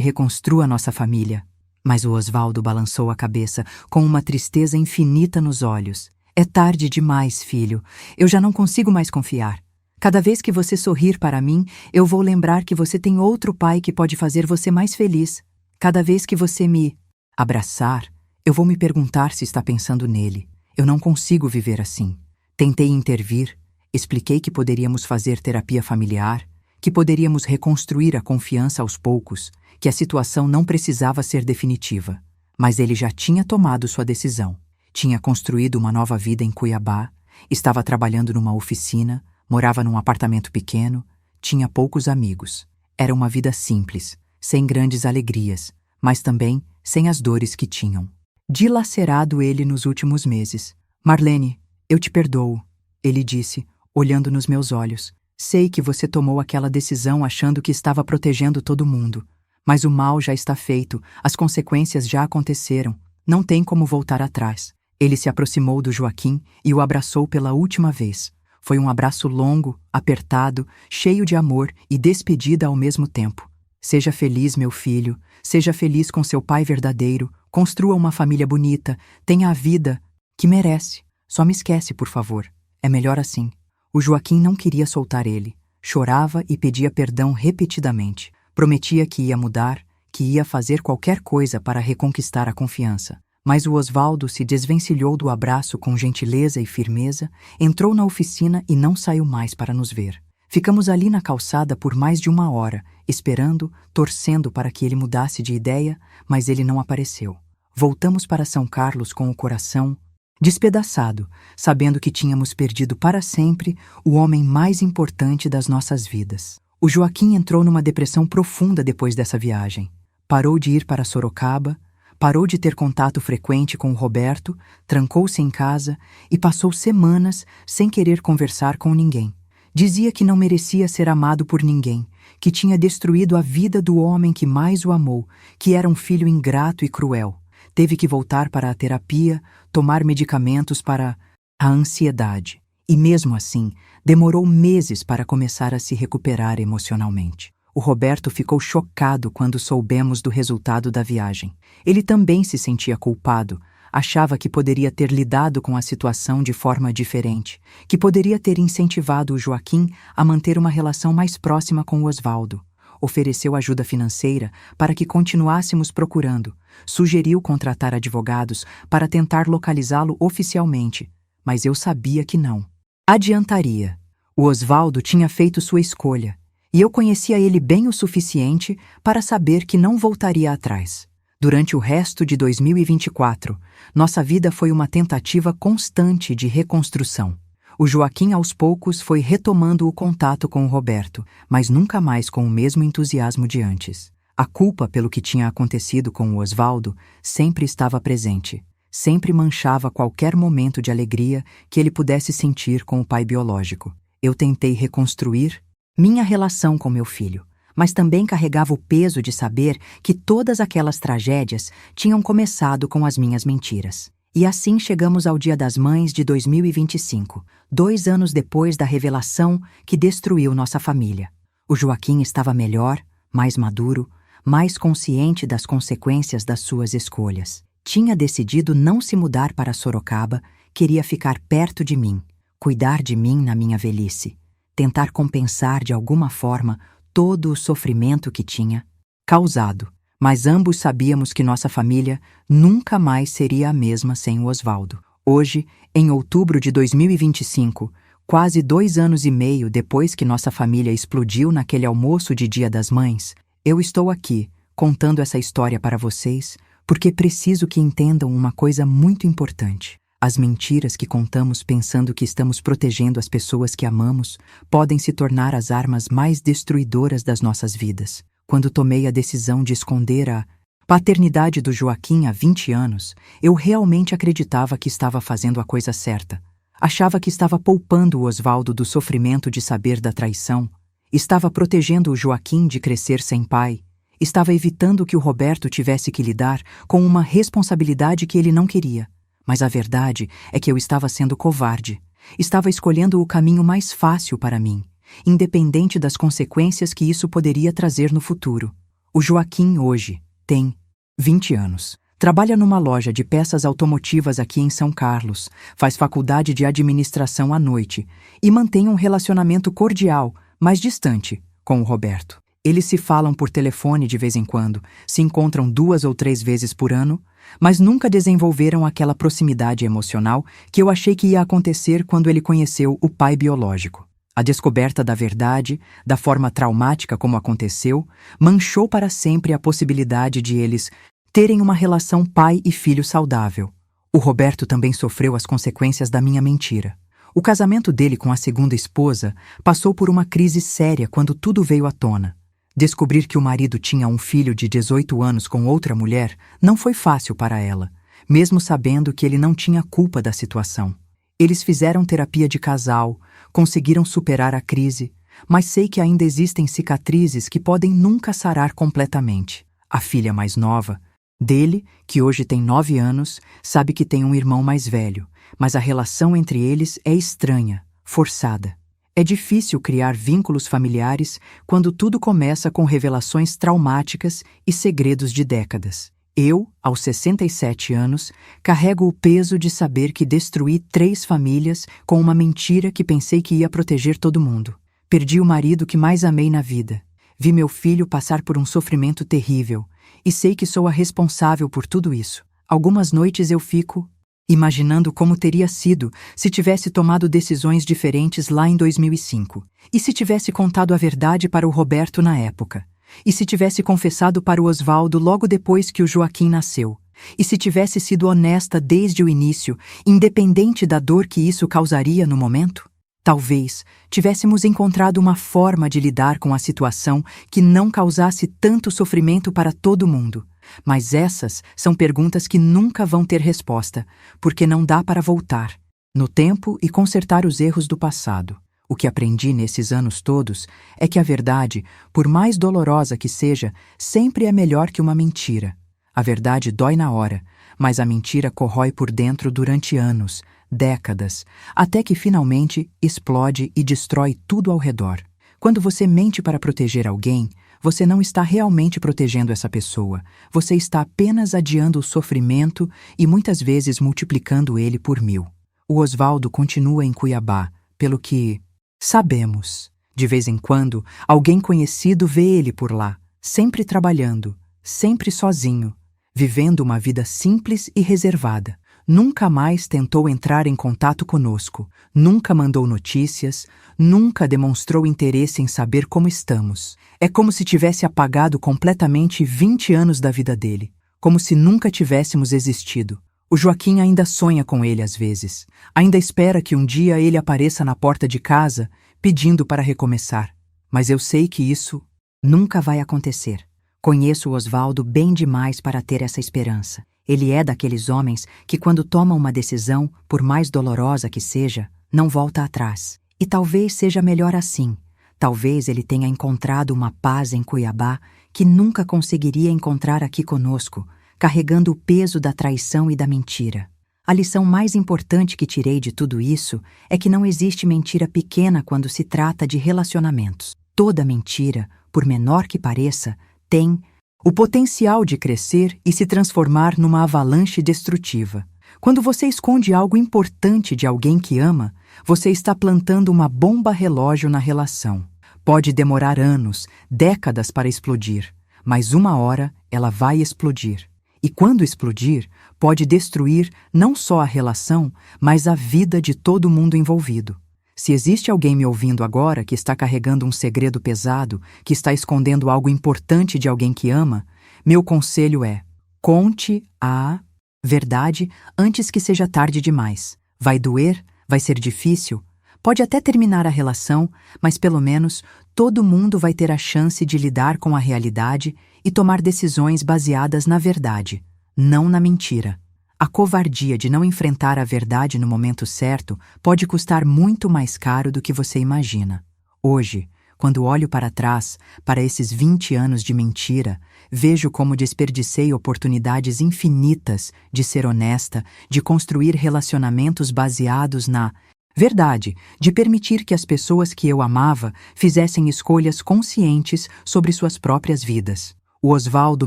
reconstrua nossa família." Mas o Osvaldo balançou a cabeça com uma tristeza infinita nos olhos. "É tarde demais, filho. Eu já não consigo mais confiar. Cada vez que você sorrir para mim, eu vou lembrar que você tem outro pai que pode fazer você mais feliz. Cada vez que você me abraçar, eu vou me perguntar se está pensando nele. Eu não consigo viver assim." Tentei intervir, expliquei que poderíamos fazer terapia familiar, que poderíamos reconstruir a confiança aos poucos, que a situação não precisava ser definitiva. Mas ele já tinha tomado sua decisão. Tinha construído uma nova vida em Cuiabá, estava trabalhando numa oficina, morava num apartamento pequeno, tinha poucos amigos. Era uma vida simples, sem grandes alegrias, mas também sem as dores que tinham. Dilacerado ele nos últimos meses. "Marlene, eu te perdoo", ele disse, olhando nos meus olhos. "Sei que você tomou aquela decisão achando que estava protegendo todo mundo. Mas o mal já está feito, as consequências já aconteceram. Não tem como voltar atrás." Ele se aproximou do Joaquim e o abraçou pela última vez. Foi um abraço longo, apertado, cheio de amor e despedida ao mesmo tempo. "Seja feliz, meu filho. Seja feliz com seu pai verdadeiro. Construa uma família bonita. Tenha a vida que merece. Só me esquece, por favor. É melhor assim." O Joaquim não queria soltar ele. Chorava e pedia perdão repetidamente. Prometia que ia mudar, que ia fazer qualquer coisa para reconquistar a confiança. Mas o Osvaldo se desvencilhou do abraço com gentileza e firmeza, entrou na oficina e não saiu mais para nos ver. Ficamos ali na calçada por mais de 1 hora, esperando, torcendo para que ele mudasse de ideia, mas ele não apareceu. Voltamos para São Carlos com o coração despedaçado, sabendo que tínhamos perdido para sempre o homem mais importante das nossas vidas. O Joaquim entrou numa depressão profunda depois dessa viagem. Parou de ir para Sorocaba, parou de ter contato frequente com o Roberto, trancou-se em casa e passou semanas sem querer conversar com ninguém. Dizia que não merecia ser amado por ninguém, que tinha destruído a vida do homem que mais o amou, que era um filho ingrato e cruel. Teve que voltar para a terapia, tomar medicamentos para a ansiedade. E mesmo assim, demorou meses para começar a se recuperar emocionalmente. O Roberto ficou chocado quando soubemos do resultado da viagem. Ele também se sentia culpado, Achava que poderia ter lidado com a situação de forma diferente, que poderia ter incentivado o Joaquim a manter uma relação mais próxima com o Osvaldo. Ofereceu ajuda financeira para que continuássemos procurando. Sugeriu contratar advogados para tentar localizá-lo oficialmente, mas eu sabia que não adiantaria. O Osvaldo tinha feito sua escolha, e eu conhecia ele bem o suficiente para saber que não voltaria atrás. Durante o resto de 2024, nossa vida foi uma tentativa constante de reconstrução. O Joaquim aos poucos foi retomando o contato com o Roberto, mas nunca mais com o mesmo entusiasmo de antes. A culpa pelo que tinha acontecido com o Osvaldo sempre estava presente, sempre manchava qualquer momento de alegria que ele pudesse sentir com o pai biológico. Eu tentei reconstruir minha relação com meu filho, mas também carregava o peso de saber que todas aquelas tragédias tinham começado com as minhas mentiras. E assim chegamos ao Dia das Mães de 2025, 2 anos depois da revelação que destruiu nossa família. O Joaquim estava melhor, mais maduro, mais consciente das consequências das suas escolhas. Tinha decidido não se mudar para Sorocaba, queria ficar perto de mim, cuidar de mim na minha velhice, tentar compensar de alguma forma todo o sofrimento que tinha causado. Mas ambos sabíamos que nossa família nunca mais seria a mesma sem o Osvaldo. Hoje, em outubro de 2025, quase 2 anos e meio depois que nossa família explodiu naquele almoço de Dia das Mães, eu estou aqui, contando essa história para vocês, porque preciso que entendam uma coisa muito importante. As mentiras que contamos pensando que estamos protegendo as pessoas que amamos podem se tornar as armas mais destruidoras das nossas vidas. Quando tomei a decisão de esconder a paternidade do Joaquim há 20 anos, eu realmente acreditava que estava fazendo a coisa certa. Achava que estava poupando o Osvaldo do sofrimento de saber da traição, estava protegendo o Joaquim de crescer sem pai, estava evitando que o Roberto tivesse que lidar com uma responsabilidade que ele não queria. Mas a verdade é que eu estava sendo covarde. Estava escolhendo o caminho mais fácil para mim, independente das consequências que isso poderia trazer no futuro. O Joaquim hoje tem 20 anos. Trabalha numa loja de peças automotivas aqui em São Carlos, faz faculdade de administração à noite e mantém um relacionamento cordial, mas distante, com o Roberto. Eles se falam por telefone de vez em quando, se encontram 2 ou 3 vezes por ano, mas nunca desenvolveram aquela proximidade emocional que eu achei que ia acontecer quando ele conheceu o pai biológico. A descoberta da verdade, da forma traumática como aconteceu, manchou para sempre a possibilidade de eles terem uma relação pai e filho saudável. O Roberto também sofreu as consequências da minha mentira. O casamento dele com a segunda esposa passou por uma crise séria quando tudo veio à tona. Descobrir que o marido tinha um filho de 18 anos com outra mulher não foi fácil para ela, mesmo sabendo que ele não tinha culpa da situação. Eles fizeram terapia de casal, conseguiram superar a crise, mas sei que ainda existem cicatrizes que podem nunca sarar completamente. A filha mais nova dele, que hoje tem 9 anos, sabe que tem um irmão mais velho, mas a relação entre eles é estranha, forçada. É difícil criar vínculos familiares quando tudo começa com revelações traumáticas e segredos de décadas. Eu, aos 67 anos, carrego o peso de saber que destruí 3 famílias com uma mentira que pensei que ia proteger todo mundo. Perdi o marido que mais amei na vida. Vi meu filho passar por um sofrimento terrível e sei que sou a responsável por tudo isso. Algumas noites eu fico imaginando como teria sido se tivesse tomado decisões diferentes lá em 2005. E se tivesse contado a verdade para o Roberto na época. E se tivesse confessado para o Osvaldo logo depois que o Joaquim nasceu. E se tivesse sido honesta desde o início, independente da dor que isso causaria no momento? Talvez tivéssemos encontrado uma forma de lidar com a situação que não causasse tanto sofrimento para todo mundo. Mas essas são perguntas que nunca vão ter resposta, porque não dá para voltar no tempo e consertar os erros do passado. O que aprendi nesses anos todos é que a verdade, por mais dolorosa que seja, sempre é melhor que uma mentira. A verdade dói na hora, mas a mentira corrói por dentro durante anos, décadas, até que finalmente explode e destrói tudo ao redor. Quando você mente para proteger alguém, você não está realmente protegendo essa pessoa, você está apenas adiando o sofrimento e muitas vezes multiplicando ele por 1000. O Osvaldo continua em Cuiabá, pelo que sabemos. De vez em quando, alguém conhecido vê ele por lá, sempre trabalhando, sempre sozinho, vivendo uma vida simples e reservada. Nunca mais tentou entrar em contato conosco, nunca mandou notícias, nunca demonstrou interesse em saber como estamos. É como se tivesse apagado completamente 20 anos da vida dele, como se nunca tivéssemos existido. O Joaquim ainda sonha com ele às vezes, ainda espera que um dia ele apareça na porta de casa pedindo para recomeçar. Mas eu sei que isso nunca vai acontecer. Conheço o Osvaldo bem demais para ter essa esperança. Ele é daqueles homens que, quando toma uma decisão, por mais dolorosa que seja, não volta atrás. E talvez seja melhor assim. Talvez ele tenha encontrado uma paz em Cuiabá que nunca conseguiria encontrar aqui conosco, carregando o peso da traição e da mentira. A lição mais importante que tirei de tudo isso é que não existe mentira pequena quando se trata de relacionamentos. Toda mentira, por menor que pareça, tem o potencial de crescer e se transformar numa avalanche destrutiva. Quando você esconde algo importante de alguém que ama, você está plantando uma bomba relógio na relação. Pode demorar anos, décadas para explodir, mas uma hora ela vai explodir. E quando explodir, pode destruir não só a relação, mas a vida de todo mundo envolvido. Se existe alguém me ouvindo agora que está carregando um segredo pesado, que está escondendo algo importante de alguém que ama, meu conselho é: conte a verdade antes que seja tarde demais. Vai doer, vai ser difícil, pode até terminar a relação, mas pelo menos todo mundo vai ter a chance de lidar com a realidade e tomar decisões baseadas na verdade, não na mentira. A covardia de não enfrentar a verdade no momento certo pode custar muito mais caro do que você imagina. Hoje, quando olho para trás, para esses 20 anos de mentira, vejo como desperdicei oportunidades infinitas de ser honesta, de construir relacionamentos baseados na verdade, de permitir que as pessoas que eu amava fizessem escolhas conscientes sobre suas próprias vidas. O Osvaldo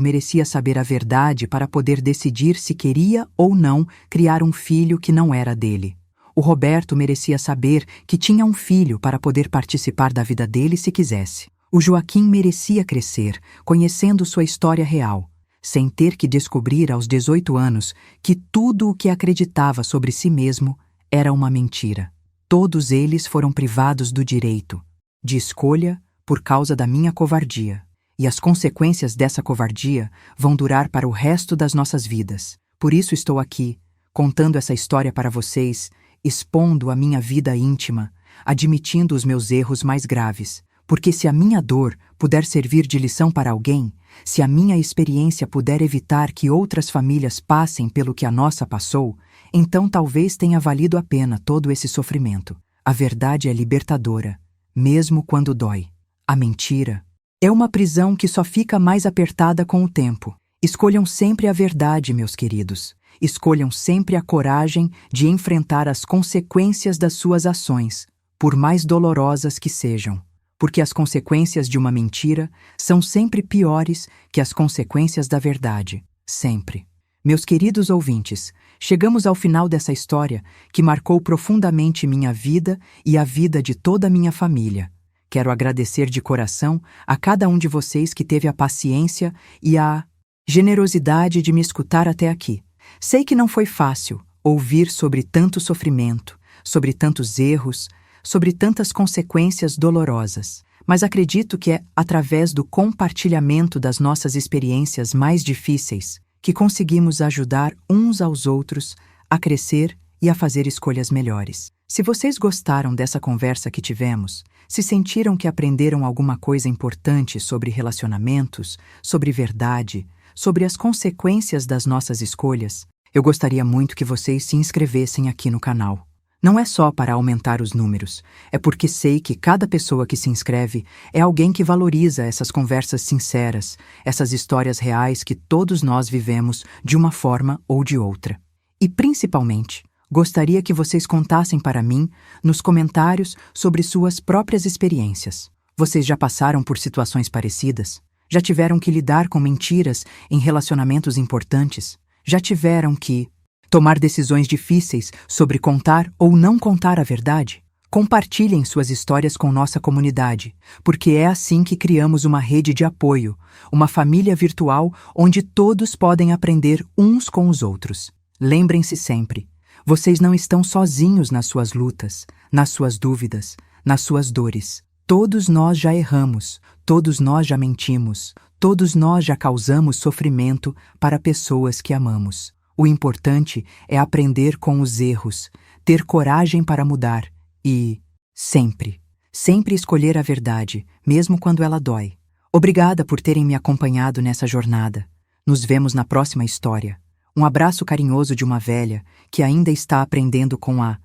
merecia saber a verdade para poder decidir se queria ou não criar um filho que não era dele. O Roberto merecia saber que tinha um filho para poder participar da vida dele se quisesse. O Joaquim merecia crescer, conhecendo sua história real, sem ter que descobrir aos 18 anos que tudo o que acreditava sobre si mesmo era uma mentira. Todos eles foram privados do direito de escolha por causa da minha covardia. E as consequências dessa covardia vão durar para o resto das nossas vidas. Por isso estou aqui, contando essa história para vocês, expondo a minha vida íntima, admitindo os meus erros mais graves. Porque se a minha dor puder servir de lição para alguém, se a minha experiência puder evitar que outras famílias passem pelo que a nossa passou, então talvez tenha valido a pena todo esse sofrimento. A verdade é libertadora, mesmo quando dói. A mentira é uma prisão que só fica mais apertada com o tempo. Escolham sempre a verdade, meus queridos. Escolham sempre a coragem de enfrentar as consequências das suas ações, por mais dolorosas que sejam. Porque as consequências de uma mentira são sempre piores que as consequências da verdade. Sempre. Meus queridos ouvintes, chegamos ao final dessa história que marcou profundamente minha vida e a vida de toda a minha família. Quero agradecer de coração a cada um de vocês que teve a paciência e a generosidade de me escutar até aqui. Sei que não foi fácil ouvir sobre tanto sofrimento, sobre tantos erros, sobre tantas consequências dolorosas, mas acredito que é através do compartilhamento das nossas experiências mais difíceis que conseguimos ajudar uns aos outros a crescer e a fazer escolhas melhores. Se vocês gostaram dessa conversa que tivemos, se sentiram que aprenderam alguma coisa importante sobre relacionamentos, sobre verdade, sobre as consequências das nossas escolhas, eu gostaria muito que vocês se inscrevessem aqui no canal. Não é só para aumentar os números, é porque sei que cada pessoa que se inscreve é alguém que valoriza essas conversas sinceras, essas histórias reais que todos nós vivemos de uma forma ou de outra. E principalmente, gostaria que vocês contassem para mim, nos comentários, sobre suas próprias experiências. Vocês já passaram por situações parecidas? Já tiveram que lidar com mentiras em relacionamentos importantes? Já tiveram que tomar decisões difíceis sobre contar ou não contar a verdade? Compartilhem suas histórias com nossa comunidade, porque é assim que criamos uma rede de apoio, uma família virtual onde todos podem aprender uns com os outros. Lembrem-se sempre, vocês não estão sozinhos nas suas lutas, nas suas dúvidas, nas suas dores. Todos nós já erramos, todos nós já mentimos, todos nós já causamos sofrimento para pessoas que amamos. O importante é aprender com os erros, ter coragem para mudar e, sempre, sempre escolher a verdade, mesmo quando ela dói. Obrigada por terem me acompanhado nessa jornada. Nos vemos na próxima história. Um abraço carinhoso de uma velha que ainda está aprendendo com a